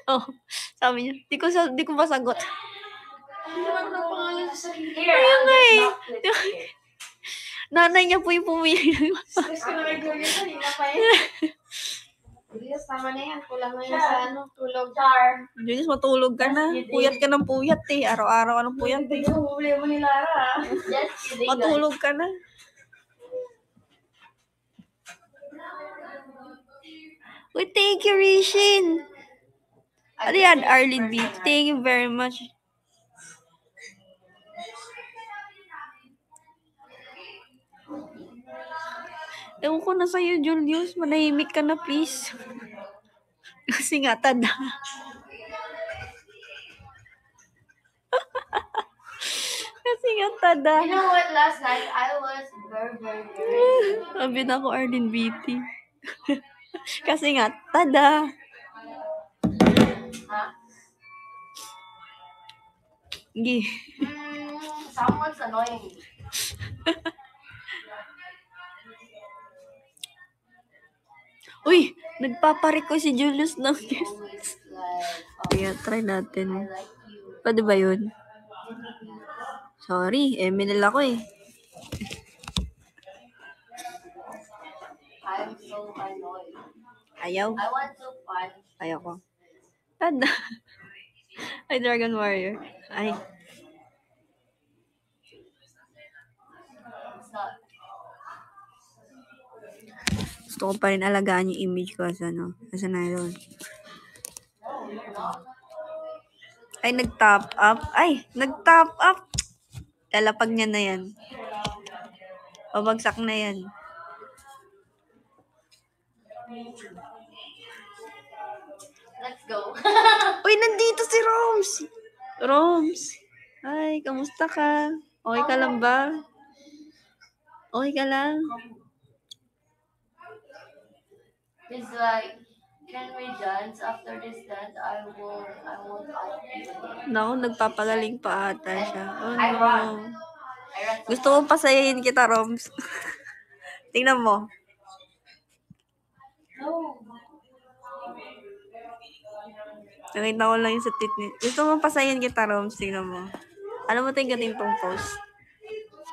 Oh, sabi niya, di ko masagot. Here, I'll nga eh. get back with you. Nanay niya po yung pumili. Stress ko na kay Julius. Hindi na pa yan. Julius, tama na yan. Kulang na yan sa tulog. Char. Julius, matulog ka na. Puyat ka ng puyat eh. Araw-araw anong puyat eh. Hindi ko problema ni Lara. Just kidding, guys. Matulog ka na. Uy, thank you, Rishin. Ano yan, Arlene B? Thank you very much. Ewan ko na sa'yo, Julius. Manahimik ka na, please. Kasi nga, tada. Kasi nga, tada. You know what? Last night, I was very Sabi na ako, Arlene BT. Kasi nga, tada. Huh? Gi. Someone's annoying me. Uy, nagpapareko si Julius ng guest. Always like, Kaya, try I natin. like you. Pwede ba yun? Sorry, Emil ako eh. I'm so annoyed. Ayaw. I want to punch. Ayaw ko. Tada. Ay, Dragon Warrior. Ay. It's not. Gusto ko pa rin alagaan yung image ko as ano, as an idol. Ay, nag-top up. Ay, nag-top up. Lalapag niya na yan. Pabagsak na yan. Let's go. Uy, nandito si Roms. Roms. Ay, kamusta ka? Okay ka lang ba? Okay ka lang? It's like, can we dance after this dance? I won't ask you again. Naku, nagpapagaling pa ata siya. Oh, I no. run. I run so Gusto kong pasayahin kita, Roms. Tingnan mo. No. Nakita ko lang yung sa tit ni. Gusto mong pasayahin kita, Roms. Tingnan mo. Alam mo ito yung ganitong post?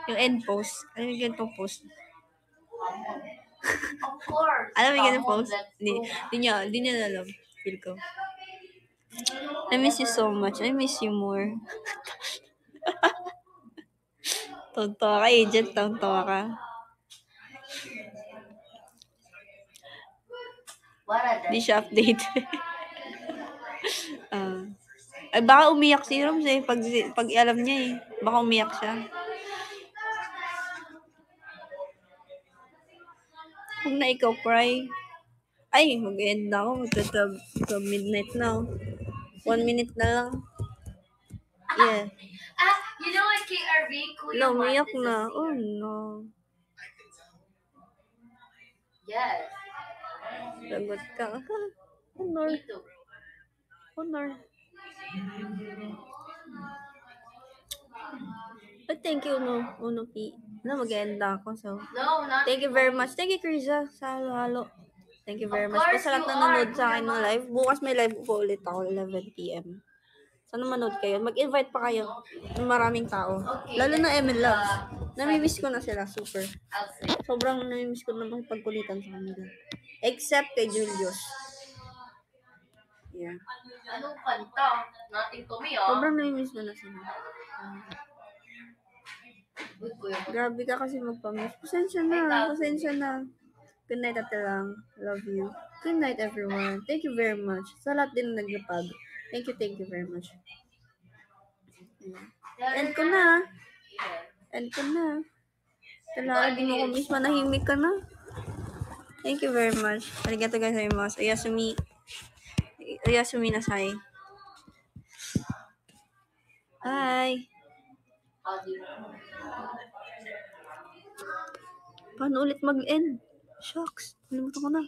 Yung end post. Ano yung ganitong post? Of course. Alam mo yung ganitong Come on, post? let's Di niya alam. Feel ko. I miss you so much. I miss you more. Tontawa ka, agent. Tontawa ka. What a Di dance. siya update. Ay, baka umiyak si Roms eh. Pag alam niya eh. Baka umiyak siya. Huwag na ikaw cry. Ay, mag-end na ako. Midnight na. 1 minute na lang. Yeah. You know what, KRV? Kuya No, Juan umiyak is a na. singer. Oh no. Yes. Lagot ka. Honor. Me too. Honor. But thank you, Uno P. Mag-end na ako. So, No, not thank you very much. Thank you, Krisa, sa halo-halo. Thank you very Of much po course sa lahat you na nanonood are, sa akin Kuya ng live. Bukas may live po ulit ako, 11 p.m. Sana manood kayo. Mag-invite pa kayo ng maraming tao. Okay, Lalo na let's ML do Loves. the Namimiss ko na sila, super. I'll say. Sobrang namimiss ko na makipagkulitan sa kanila. Except kay Julius. Yeah. Anong kanta? Nothing to me, oh. Sobrang namimiss ko na sila. Uy, Kuya Juan. Grabe ka kasi magpamiss. Pasensya na. Good night, ate lang. Love you. Good night, everyone. Thank you very much. Sa lahat din na naglapag. Thank you very much. End ko na. Talaga, di mo ko miss. Manahimik ka na. Thank you very much. Arigato gozaimasu. Oyasumi nasai. Bye. How do you Paano ulit mag-end? Shucks. Nalimutan ko na.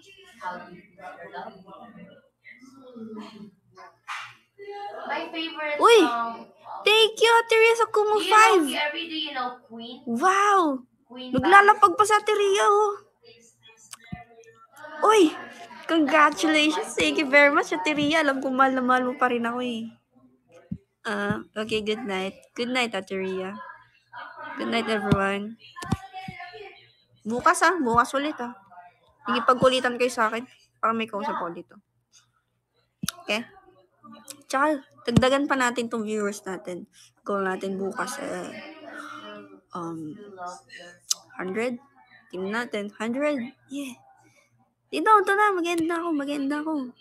My favorite Uy! song. Thank you, Teresa Kumo Do you know 5. KRV? Do you know Queen? Wow! Queen Naglalapag pa sa Teria, oh. Uy! Congratulations! Thank you very much, Teria. Alam ko mahal na mahal mo pa rin ako, eh. Okay, good night. Good night, Teria. Good night, everyone. Bukas ulit, Higipagkulitan kayo sa akin para may kausap ko dito. Okay? Tsaka, dagdagan pa natin tong viewers natin. Goal natin bukas, 100? Team natin, 100? Yeah. Ito na, mag-end na ako.